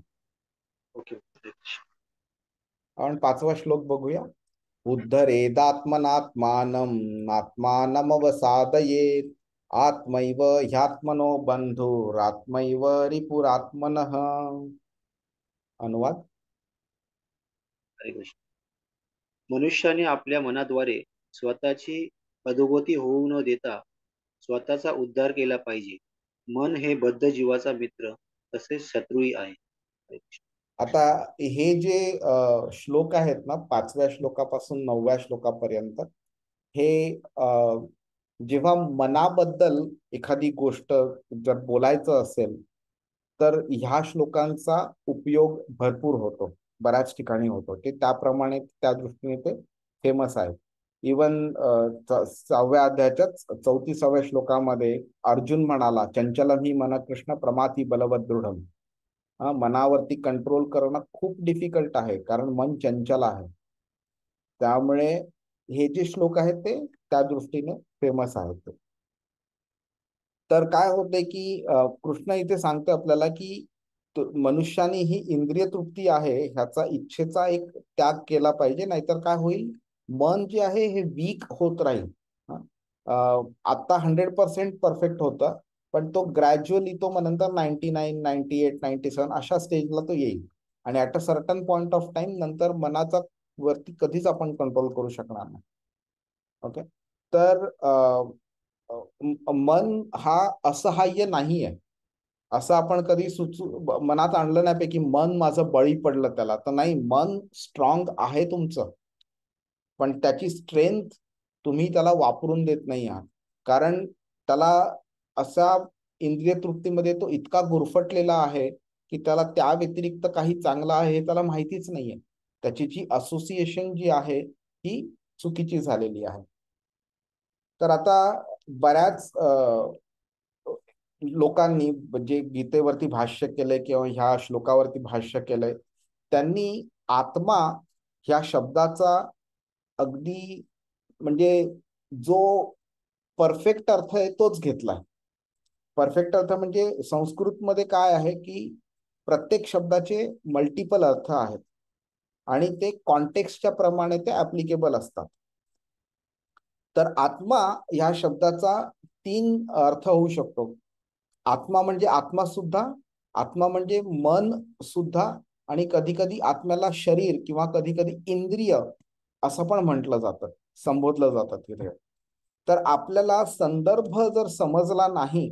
ओके. आपण 5वा श्लोक बघूया. उद्धरेदात्मनात्मानम् आत्मानमवसादयेत् आत्मैव ह्यात्मनो बंधुरात्मैव रिपुरात्मनः. अनुवाद. हरे कृष्ण. मनुष्याने आपल्या मनाद्वारे स्वतःची अधोगती होऊ न देता स्वतःचा उद्धार केला पाहिजे. मन हे बद्ध जीवाचा मित्र तसेच शत्रूही आहे. हरे कृष्ण. आता हे जे श्लोक आहेत ना, 5व्या श्लोकापासून 9व्या श्लोकापर्यंत, हे जेव्हा मनाबद्दल एखादी गोष्ट जर बोलायचं असेल तर ह्या श्लोकांचा उपयोग भरपूर होतो, बऱ्याच ठिकाणी होतो. ते त्याप्रमाणे त्या दृष्टीने ते फेमस आहे. इवन 6व्या अध्यायाच्याच 34व्या श्लोकामध्ये अर्जुन म्हणाला, चंचलम ही मन कृष्ण प्रमाथी बलवत दृढम. मनावरती कंट्रोल करणं खूप डिफिकल्ट आहे, कारण मन चंचल आहे. त्यामुळे हे जे श्लोक आहेत ते त्या दृष्टीने फेमस आहेत. तर काय होते की कृष्ण इथे सांगतो आपल्याला की मनुष्याने ही इंद्रिय तृप्ती आहे ह्याचा इच्छेचा एक त्याग केला पाहिजे, नाहीतर काय होईल, मन जे आहे हे वीक होत राहील. आता 100% परफेक्ट होतं, पण तो ग्रॅज्युअली तो मग नंतर 99, 98, 97 अशा स्टेजला तो येईल. आणि at a certain point of time नंतर मनाचा वरती कधीच आपण कंट्रोल करू शकणार नाही. ओके. तर मन हा असहाय्य नाही आहे असं आपण कधी मनात आणलं नाही पैकी मन माझं बळी पडलं त्याला, तर नाही, मन स्ट्रॉंग आहे तुमचं, पण त्याची स्ट्रेंथ तुम्ही त्याला वापरून देत नाही आहात. कारण त्याला असा इंद्रिय तृप्तीमध्ये तो इतका गुरफटलेला आहे की त्याला त्या व्यतिरिक्त काही चांगलं आहे हे त्याला माहितीच नाहीये. त्याची जी असोसिएशन जी आहे ही चुकीची झालेली आहे. तर आता बऱ्याच लोकांनी म्हणजे गीतेवरती भाष्य केलंय किंवा ह्या श्लोकावरती भाष्य केलंय, त्यांनी आत्मा ह्या शब्दाचा अगदी म्हणजे जो परफेक्ट अर्थ आहे तोच घेतलाय. परफेक्ट अर्थ म्हणजे संस्कृतमध्ये काय आहे की प्रत्येक शब्दाचे मल्टिपल अर्थ आहेत आणि ते कॉन्टेक्स्टच्या प्रमाणे ते ऍप्लिकेबल असतात. तर आत्मा ह्या शब्दाचा 3 अर्थ होऊ शकतो. आत्मा म्हणजे आत्मा सुद्धा, आत्मा म्हणजे मन सुद्धा, आणि कधी कधी आत्म्याला शरीर किंवा कधी कधी इंद्रिय असं पण म्हटलं जातं, संबोधलं जातं तिथे. तर आपल्याला संदर्भ जर समजला नाही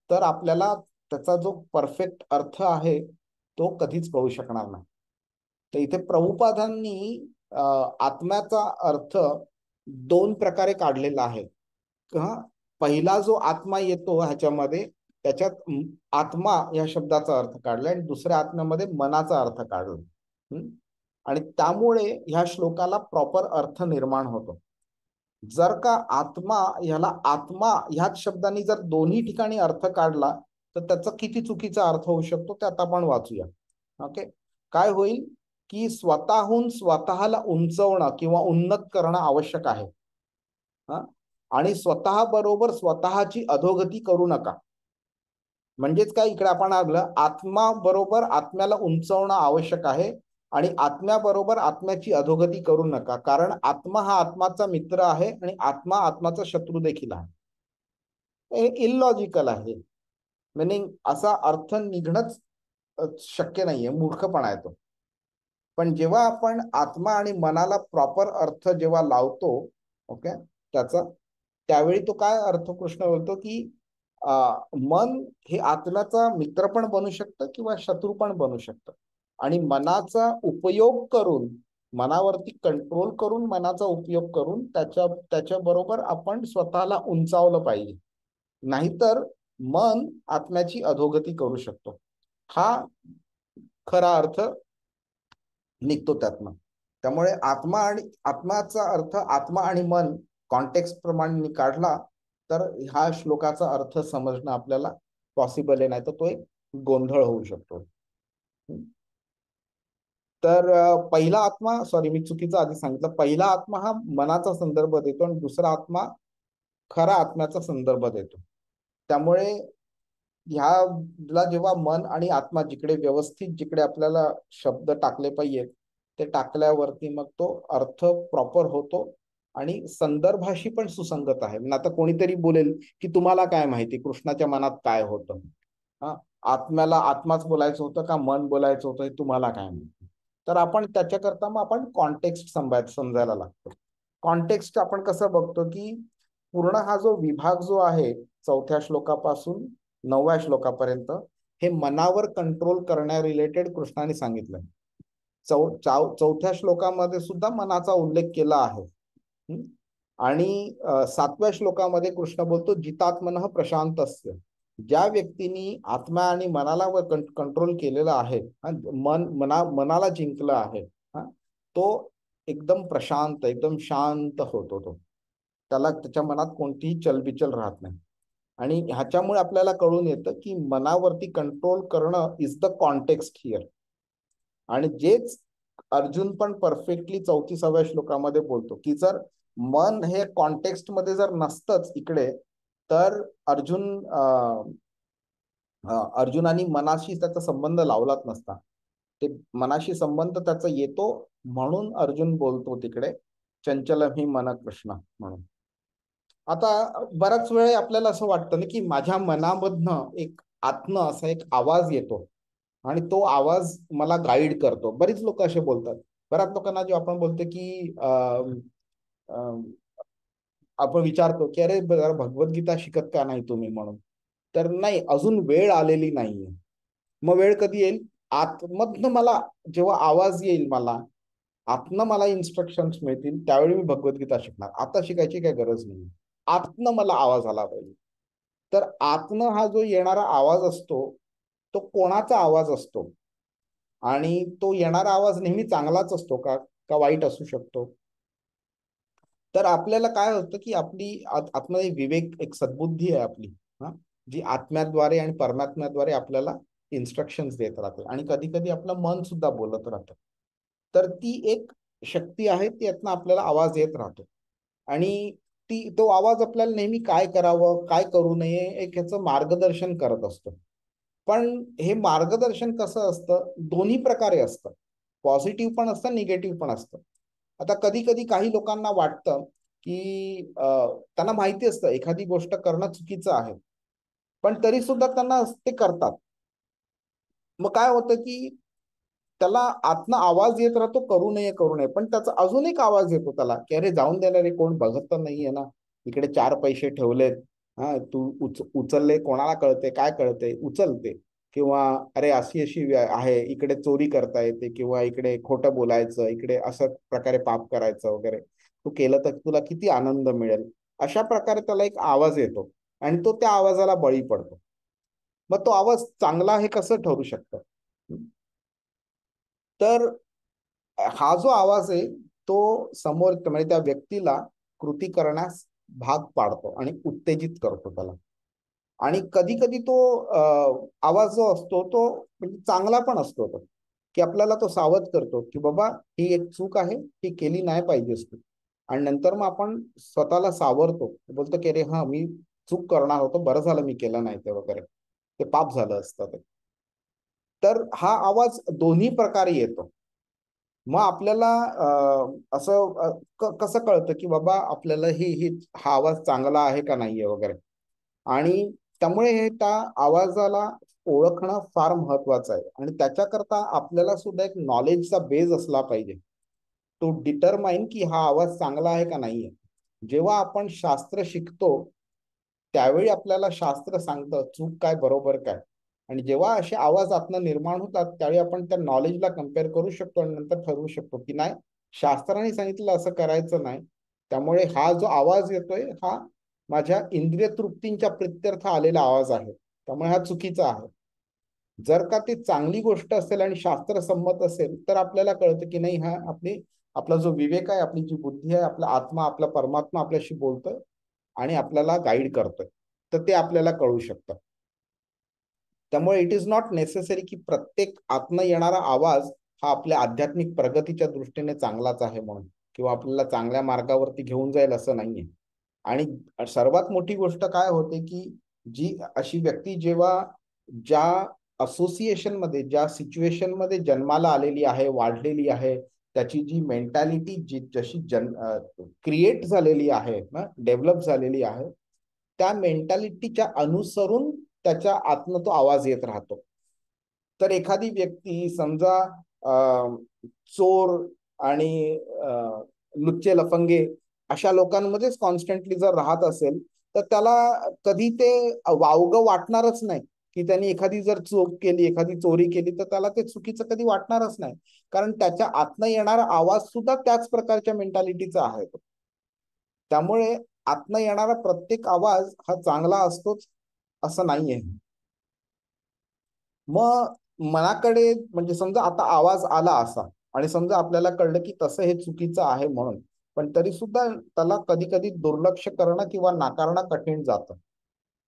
तर आपल्याला त्याचा जो परफेक्ट अर्थ आहे तो कधीच कळू शकणार नाही. तर इथे प्रभुपादांनी आत्म्याचा अर्थ 2 प्रकारे काढलेला आहे. पहिला जो आत्मा येतो ह्याच्यामध्ये त्याच्यात आत्मा या शब्दाचा अर्थ काढला आणि दुसऱ्या आत्म्यामध्ये मनाचा अर्थ काढला. आणि त्यामुळे ह्या श्लोकाला प्रॉपर अर्थ निर्माण होतो. जर का आत्मा ह्याच शब्दांनी जर दोन्ही ठिकाणी अर्थ काढला तर त्याचा किती चुकीचा अर्थ होऊ शकतो ते आता आपण वाचूया. ओके, काय होईल की स्वतःहून स्वतःला उंचवणं किंवा उन्नत करणं आवश्यक आहे. आणि स्वतः बरोबर स्वतःची अधोगती करू नका. म्हणजेच काय, इकडे आपण आलं आत्मा बरोबर आत्म्याला उंचवणं आवश्यक आहे आणि आत्म्याबरोबर आत्म्याची अधोगती करू नका, कारण आत्मा हा आत्माचा मित्र आहे आणि आत्मा आत्माचा शत्रू देखील आहे. हे इलॉजिकल आहे. मिनिंग असा अर्थ निघणंच शक्य नाहीये, मूर्खपणा आहे तो. पण जेव्हा आपण आत्मा आणि मनाला प्रॉपर अर्थ जेव्हा लावतो, ओके, त्यावेळी तो काय अर्थ कृष्ण बोलतो की मन हे आत्म्याचा मित्र पण बनू शकतं किंवा शत्रू पण बनू शकतं. आणि मनाचा उपयोग करून, मनावरती कंट्रोल करून, मनाचा उपयोग करून त्याच्या बरोबर आपण स्वतःला उंचावलं पाहिजे. नाहीतर मन आत्म्याची अधोगती करू शकतो. हा खरा अर्थ निघतो त्यातनं. त्यामुळे आत्माचा अर्थ आत्मा आणि मन कॉन्टेक्स्ट प्रमाणे काढला तर हा श्लोकाचा अर्थ समजणं आपल्याला पॉसिबल आहे, नाही तर तो एक गोंधळ होऊ शकतो. तर पहिला आत्मा, सॉरी मी चुकीचं आधी सांगितलं, पहिला आत्मा हा मनाचा संदर्भ देतो आणि दुसरा आत्मा खरा आत्म्याचा संदर्भ देतो. त्यामुळे ह्याला जेव्हा मन आणि आत्मा जिकडे आपल्याला शब्द टाकले पाहिजेत ते टाकल्यावरती मग तो अर्थ प्रॉपर होतो आणि संदर्भाशी पण सुसंगत आहे. आता कोणीतरी बोलेल की तुम्हाला काय माहिती कृष्णाच्या मनात काय होतं, आत्म्याला आत्माच बोलायचं होतं का मन बोलायचं होतं हे तुम्हाला काय माहिती. तर आपण त्याच्याकरता मग आपण कॉन्टेक्स्ट समजायला लागतो. कॉन्टेक्स्ट आपण कसं बघतो की पूर्ण हा जो विभाग जो आहे 4थ्या श्लोकापासून 9व्या श्लोकापर्यंत हे मनावर कंट्रोल करण्या रिलेटेड कृष्णाने सांगितलंय. 4थ्या श्लोकामध्ये सुद्धा मनाचा उल्लेख केला आहे. आणि 7व्या श्लोकामध्ये कृष्ण बोलतो जितात्मनः प्रशांतस्य, ज्या व्यक्तीने आत्मा आणि मनाला कंट्रोल केलेला आहे, मनाला जिंकलं आहे, तो एकदम प्रशांत, एकदम शांत होतो. त्याच्या मनात कोणतीही चलबिचल राहत नाही. आणि ह्याच्यामुळे आपल्याला कळून येतं की मनावरती कंट्रोल करणं इज द कॉन्टेक्स्ट हिअर. आणि जेच अर्जुन पण परफेक्टली 34व्या श्लोकामध्ये बोलतो की जर मन हे कॉन्टेक्स्ट मध्ये जर नसतंच इकडे तर अर्जुनानी मनाशी त्याचा संबंध लावलाच नसता. ते मनाशी संबंध त्याचा येतो म्हणून अर्जुन बोलतो तिकडे चंचलम ही मन कृष्ण म्हणून. आता बराच वेळ आपल्याला असं वाटतं ना की माझ्या मनामधनं एक आत्मा असा एक आवाज येतो आणि तो आवाज मला गाईड करतो. बरीच लोक असे बोलतात. बऱ्याच लोकांना जेव्हा आपण बोलतो की आपण विचारतो की अरे भगवद्गीता शिकत का नाही तुम्ही म्हणून, तर नाही, अजून वेळ आलेली नाहीये. मग वेळ कधी येईल? आतमधनं मला जेव्हा आवाज येईल, आतनं मला इन्स्ट्रक्शन्स मिळतील त्यावेळी मी भगवद्गीता शिकणार. आता शिकायची काही गरज नाही. आतनं मला आवाज आला पाहिजे. तर आतनं हा जो येणारा आवाज असतो तो कोणाचा आवाज असतो आणि तो येणारा आवाज नेहमी चांगलाच असतो का वाईट असू शकतो? तर आपल्याला काय होतं की आपली आतमध्ये विवेक, एक सद्बुद्धी आहे आपली, जी आत्म्याद्वारे आणि परमात्म्याद्वारे आपल्याला इन्स्ट्रक्शन्स देत राहते आणि कधी कधी आपलं मन सुद्धा बोलत राहतं. तर ती एक शक्ती आहे, त्यातनं आपल्याला आवाज येत राहतो आणि तो आवाज आपल्याला नेहमी काय करावं काय करू नये एक ह्याचं मार्गदर्शन करत असतो. पण हे मार्गदर्शन कसं असतं? दोन्ही प्रकारे असतं. पॉझिटिव्ह पण असतं, निगेटिव्ह पण असतं. आता कधी कधी काही लोकांना वाटतं की त्यांना माहिती असतं एखादी गोष्ट करणं चुकीचं आहे, पण तरी सुद्धा त्यांना ते करतात. मग काय होतं की त्याला आतनं आवाज येत राहतो करू नये करू नये, पण त्याचा अजून एक आवाज येतो त्याला की अरे जाऊन देणारे कोण बघत तर नाहीये ना, इकडे 4 पैसे ठेवलेत, तू उचलले, कोणाला कळते काय कळते, उचलते. किंवा अरे अशी अशी आहे, इकडे चोरी करता येते किंवा इकडे खोटं बोलायचं, इकडे असं प्रकारे पाप करायचं वगैरे, तू केलं तर तुला किती आनंद मिळेल, अशा प्रकारे त्याला एक आवाज येतो आणि तो त्या आवाजाला बळी पडतो. मग तो आवाज चांगला आहे कसं ठरू शकतं? तर हा जो आवाज आहे तो समोर म्हणजे त्या व्यक्तीला कृती करण्यास भाग पाडतो आणि उत्तेजित करतो त्याला. आणि कधी कधी तो आवाज जो असतो तो म्हणजे चांगला पण असतो तो, की आपल्याला तो सावध करतो की बाबा ही एक चूक आहे, ही केली नाही पाहिजेस तू. आणि नंतर मग आपण स्वतःला सावरतो, बोलतो की अरे हा मी चूक करणार होतो, बरं झालं मी केलं नाही ते वगैरे, ते पाप झालं असतं ते. तर हा आवाज दोन्ही प्रकारे येतो. मग आपल्याला असं कसं कळतं की बाबा आपल्याला हा आवाज चांगला आहे का नाहीये वगैरे. आणि त्यामुळे हे त्या आवाजाला ओळखणं फार महत्वाचं आहे. आणि त्याच्याकरता आपल्याला सुद्धा एक नॉलेजचा बेस असला पाहिजे टू डिटरमाइन की हा आवाज चांगला आहे का नाहीये. जेव्हा आपण शास्त्र शिकतो त्यावेळी आपल्याला शास्त्र सांगतं चूक काय बरोबर काय. आणि जेव्हा असे आवाज आतनं निर्माण होतात त्यावेळी आपण त्या नॉलेजला कम्पेअर करू शकतो आणि नंतर ठरवू शकतो की नाही, शास्त्राने सांगितलं असं करायचं नाही. त्यामुळे हा जो आवाज येतोय हा माझ्या इंद्रिय तृप्तींच्या प्रित्यर्थ आलेला आवाज आहे, त्यामुळे हा चुकीचा आहे. जर का ती चांगली गोष्ट असेल आणि शास्त्र संमत असेल तर आपल्याला कळतं की नाही, हा आपला जो विवेक आहे, आपली जी बुद्धी आहे, आपला आत्मा, आपला परमात्मा आपल्याशी बोलतोय आणि आपल्याला गाईड करतोय. तर ते आपल्याला कळू शकतं. त्यामुळे इट इज नॉट नेसेसरी की प्रत्येक आतनं येणारा आवाज हा आपल्या आध्यात्मिक प्रगतीच्या दृष्टीने चांगलाच आहे म्हणून, किंवा आपल्याला चांगल्या मार्गावरती घेऊन जाईल असं नाहीये. आणि सर्वात मोठी गोष्ट काय होते की जी अशी व्यक्ती जेव्हा ज्या असोसिएशन मध्ये, ज्या सिच्युएशन मध्ये जन्माला आलेली आहे, वाढलेली आहे, त्याची जी मेंटॅलिटी जी जशी क्रिएट झालेली आहे ना, डेव्हलप झालेली आहे, त्या मेंटॅलिटीच्या अनुसरून त्याच्या आतनं तो आवाज येत राहतो. तर एखादी व्यक्ती समजा चोर आणि लुच्चे लफंगे अशा लोकांमध्येच कॉन्स्टंटली जर राहत असेल तर त्याला कधी ते वावगं वाटणारच नाही. की त्यांनी एखादी जर चूक केली, एखादी चोरी केली तर त्याला ते चुकीचं कधी वाटणारच नाही. कारण त्याच्या आतनं येणारा आवाज सुद्धा त्याच प्रकारच्या मेंटॅलिटीचा आहे. त्यामुळे आतनं येणारा प्रत्येक आवाज हा चांगला असतोच असं नाहीये. मग मनाकडे म्हणजे समजा आता आवाज आला असा आणि समजा आपल्याला कळलं की तसं हे चुकीचं आहे म्हणून, पण तरी सुद्धा त्याला कधी कधी दुर्लक्ष करणं किंवा नाकारणं कठीण जातं.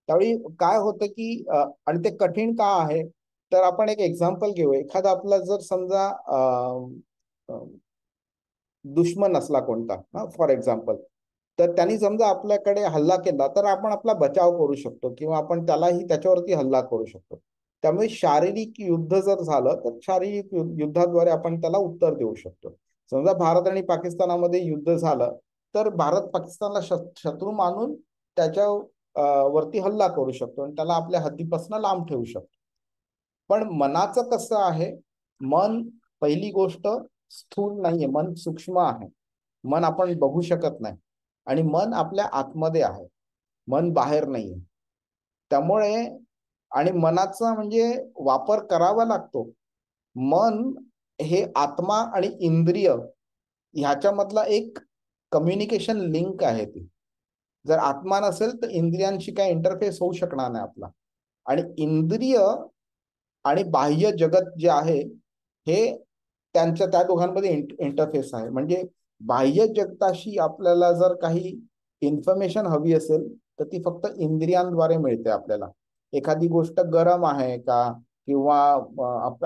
त्यावेळी काय होतं की आणि ते कठीण का आहे, तर आपण एक एक्झाम्पल घेऊ. एखादा आपला जर समजा दुश्मन असला कोणता, फॉर एक्झाम्पल, तर त्यांनी समजा आपल्याकडे हल्ला केला तर आपण आपला बचाव करू शकतो किंवा आपण त्यालाही त्याच्यावरती हल्ला करू शकतो. त्यामुळे शारीरिक युद्ध जर झालं तर शारीरिक युद्धाद्वारे आपण त्याला उत्तर देऊ शकतो. समजा भारत आणि पाकिस्तानामध्ये युद्ध झालं तर भारत पाकिस्तानला शत्रू मानून त्याच्या वरती हल्ला करू शकतो आणि त्याला आपल्या हद्दीपासून लांब ठेवू शकतो. पण मनाचं कसं आहे, मन पहिली गोष्ट स्थूल नाहीये, मन सूक्ष्म आहे. मन आपण बघू शकत नाही आणि मन आपल्या आतमध्ये आहे, मन बाहेर नाहीये. त्यामुळे आणि मनाचा म्हणजे वापर करावा लागतो. मन हे आत्मा आणि इंद्रिय ह्याच्यामधला एक कम्युनिकेशन लिंक आहे ती. जर आत्मा नसेल तर इंद्रियांशी काय इंटरफेस होऊ शकणार नाही आपला. आणि इंद्रिय आणि बाह्य जगत जे आहे हे त्या दोघांमध्ये इंटरफेस आहे. म्हणजे बाह्य जगताशी आपल्याला जर काही इन्फॉर्मेशन हवी असेल तर ती फक्त इंद्रियांद्वारे मिळते आपल्याला. एखादी गोष्ट गरम आहे का किंवा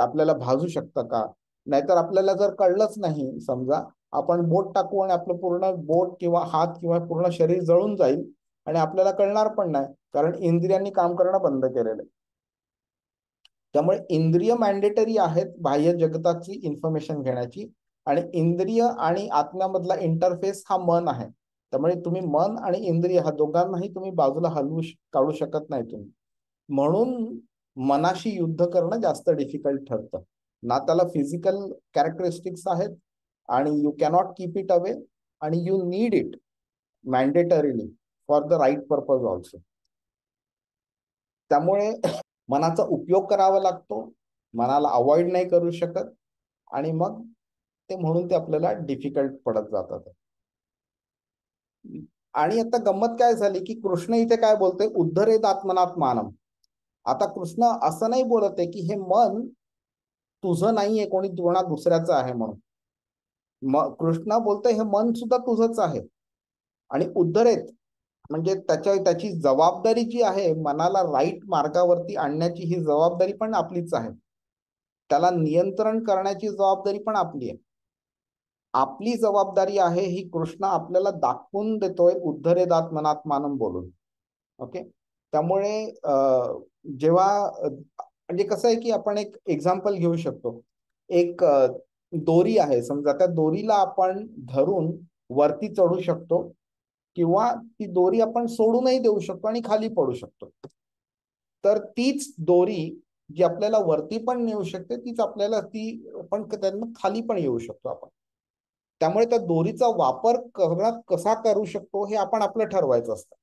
आपल्याला भाजू शकतं का, नाहीतर आपल्याला जर कळलंच नाही, समजा आपण बोट टाकू आणि आपलं पूर्ण बोट किंवा हात किंवा पूर्ण शरीर जळून जाईल आणि आपल्याला कळणार पण नाही, कारण इंद्रियांनी काम करणं बंद केलेलं आहे. त्यामुळे इंद्रिय मॅन्डेटरी आहेत बाह्य जगताची इन्फॉर्मेशन घेण्याची. आणि इंद्रिय आणि आत्म्यामधला इंटरफेस हा मन आहे. त्यामुळे तुम्ही मन आणि इंद्रिय हा दोघांनाही तुम्ही बाजूला काढू शकत नाही तुम्ही. म्हणून मनाशी युद्ध करणं जास्त डिफिकल्ट ठरतं. ना त्याला फिजिकल कॅरेक्टरिस्टिक्स आहेत आणि you cannot keep it away आणि you need it mandatorily for the right purpose also. त्यामुळे मनाचा उपयोग करावा लागतो, मनाला अवॉइड नाही करू शकत आणि मग ते म्हणून ते आपल्याला डिफिकल्ट पडत जातात. आणि आता गंमत काय झाली की कृष्ण इथे काय बोलतोय, उद्धरेत आत्मनात्मानम. आता कृष्ण असं नाही बोलत आहे की हे मन तुझं नाहीये, कोणी दुसऱ्याचं आहे म्हणून. कृष्ण बोलतोय हे मन सुद्धा तुझंच आहे. आणि उद्धरेत म्हणजे त्याची जबाबदारी जी आहे, मनाला राईट मार्गावरती आणण्याची ही जबाबदारी पण आपलीच आहे. त्याला नियंत्रण करण्याची जबाबदारी पण आपली आहे. आपली जबाबदारी आहे ही कृष्ण आपल्याला दाखवून देतोय उद्धरेदात मनात मानम बोलून. ओके. त्यामुळे जेव्हा म्हणजे कसं आहे की आपण एक एक्झाम्पल घेऊ शकतो. एक दोरी आहे समजा, त्या दोरीला आपण धरून वरती चढू शकतो किंवा ती दोरी आपण सोडूनही देऊ शकतो आणि खाली पडू शकतो. तर तीच दोरी जी आपल्याला वरती पण नेऊ शकते, तीच आपल्याला ती पण त्यांना खाली पण येऊ शकतो आपण. त्यामुळे त्या दोरीचा वापर कसा करू शकतो हे आपण आपलं ठरवायचं असतं.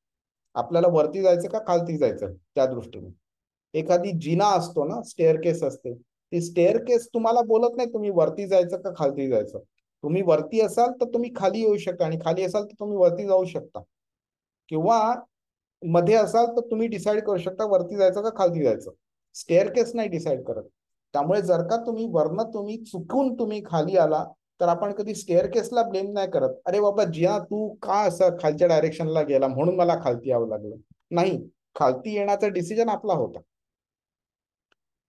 आपल्याला वरती जायचं का खालती जायचं त्या दृष्टीने. एखादी जिना असतो ना, स्टेअरकेस असते, ती स्टेअरकेस तुम्हाला बोलत नाही तुम्ही वरती जायचं का खालती जायचं. तुम्ही वरती असाल तर तुम्ही खाली येऊ शकता आणि खाली असाल तर तुम्ही वरती जाऊ शकता, किंवा मध्ये असाल तर तुम्ही डिसाईड करू शकता वरती जायचं का खालती जायचं. स्टेअरकेस नाही डिसाईड करत. त्यामुळे जर का तुम्ही चुकून तुम्ही खाली आला तर आपण कधी स्टेअरकेसला ब्लेम नाही करत, अरे बाबा जिया तू का असं खालच्या डायरेक्शनला गेला म्हणून मला खालती यावं लागलं. नाही, खालती येण्याचा डिसिजन आपला होता.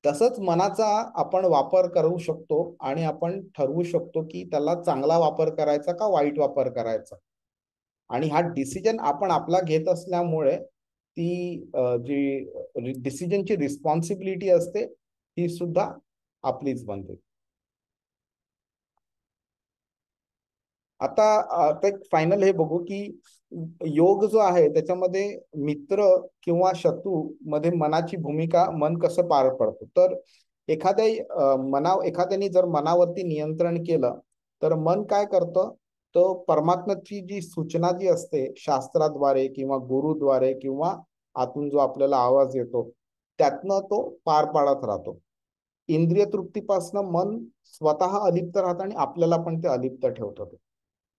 तसंच मनाचा आपण वापर करू शकतो आणि आपण ठरवू शकतो की त्याला चांगला वापर करायचा का वाईट वापर करायचा. आणि हा डिसिजन आपण आपला घेत असल्यामुळे ती जी डिसिजनची रिस्पॉन्सिबिलिटी असते ती सुद्धा आपलीच बनते. आता एक फायनल हे बघू की योग जो आहे त्याच्यामध्ये मित्र किंवा शत्रू मध्ये मनाची भूमिका, मन कसं पार पडतं. तर एखाद्याने जर मनावरती नियंत्रण केलं तर मन काय करतं, तो परमात्म्याची जी सूचना जी असते शास्त्राद्वारे किंवा गुरुद्वारे किंवा आतून जो आपल्याला आवाज येतो त्यातनं तो पार पाडत राहतो. इंद्रिय तृप्तीपासनं मन स्वतः अलिप्त राहतं आणि आपल्याला पण ते अलिप्त ठेवतं.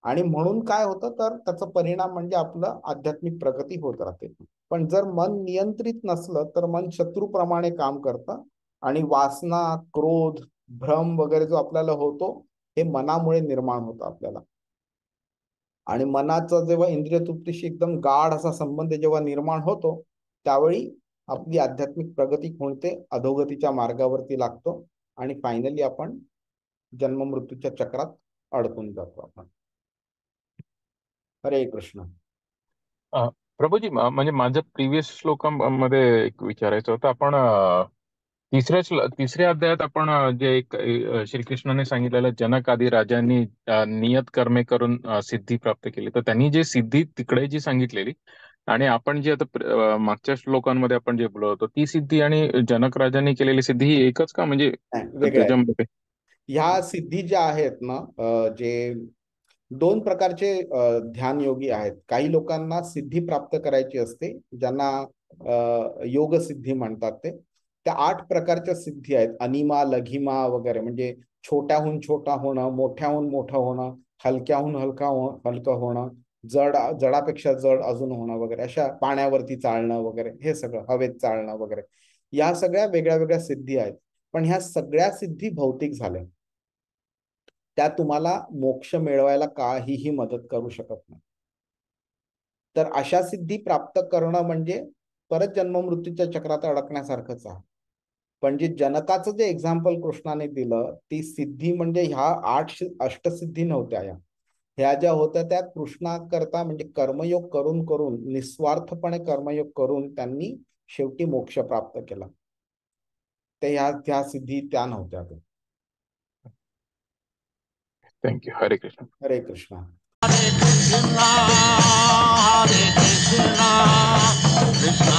आणि म्हणून काय होतं तर त्याचा परिणाम म्हणजे आपलं आध्यात्मिक प्रगती होत राहते. पण जर मन नियंत्रित नसलं तर मन शत्रूप्रमाणे काम करतं आणि वासना, क्रोध, भ्रम वगैरे जो आपल्याला होतो हे मनामुळे निर्माण होतं आपल्याला. आणि मनाचा जेव्हा इंद्रिय तृप्तीशी एकदम गाढ असा संबंध जेव्हा निर्माण होतो त्यावेळी आपली आध्यात्मिक प्रगती होते, अधोगतीच्या मार्गावरती लागतो आणि फायनली आपण जन्म मृत्यूच्या चक्रात अडकून जातो आपण. हरे कृष्ण. प्रभूजी, म्हणजे माझ्या प्रिव्हियस श्लोकांमध्ये एक विचारायचं होतं. आपण तिसऱ्या अध्यायात आपण जे एक श्रीकृष्णाने सांगितलेलं जनक आदी राजांनी नियत कर्मे करून सिद्धी प्राप्त केली, तर त्यांनी जे सिद्धी तिकडे जी सांगितलेली आणि आपण जे आता मागच्या श्लोकांमध्ये आपण जे बोलत होतो ती सिद्धी आणि जनक राजांनी केलेली सिद्धी ही एकच का, म्हणजे वेगळ्या आहेत. त्याच्यामध्ये ह्या सिद्धी ज्या आहेत ना, जे दोन प्रकारचे ध्यान योगी आहेत. काही लोकांना सिद्धी प्राप्त करायची असते, ज्यांना योग सिद्धी म्हणतात. त्या 8 प्रकारच्या सिद्धी आहेत. अनिमा, लघिमा वगैरे, म्हणजे छोट्याहून छोटा होणं, मोठ्याहून मोठं होणं, हलक्याहून हलकं होणं, जडापेक्षा जड अजून होणं वगैरे, अशा पाण्यावरती चालणं वगैरे, हे सगळं हवेत चालणं वगैरे, या सगळ्या वेगळ्या वेगळ्या सिद्धी आहेत. पण ह्या सगळ्या सिद्धी भौतिक झाल्या. त्या तुम्हाला मोक्ष मिळवायला काहीही मदत करू शकत नाही. तर अशा सिद्धी प्राप्त करणं म्हणजे परत जन्ममृत्यूच्या चक्रात अडकण्यासारखंच आहे. पण जे जनकाचं जे एक्झाम्पल कृष्णाने दिलं, ती सिद्धी म्हणजे ह्या 8 अष्टसिद्धी नव्हत्या. ह्या ज्या होत्या त्या कृष्णाकरता, म्हणजे कर्मयोग करून करून, निस्वार्थपणे कर्मयोग करून त्यांनी शेवटी मोक्ष प्राप्त केला. ते ह्या सिद्धी त्या नव्हत्या. थँक्यू. हरे कृष्ण. हरे कृष्ण. Hare Krishna, Krishna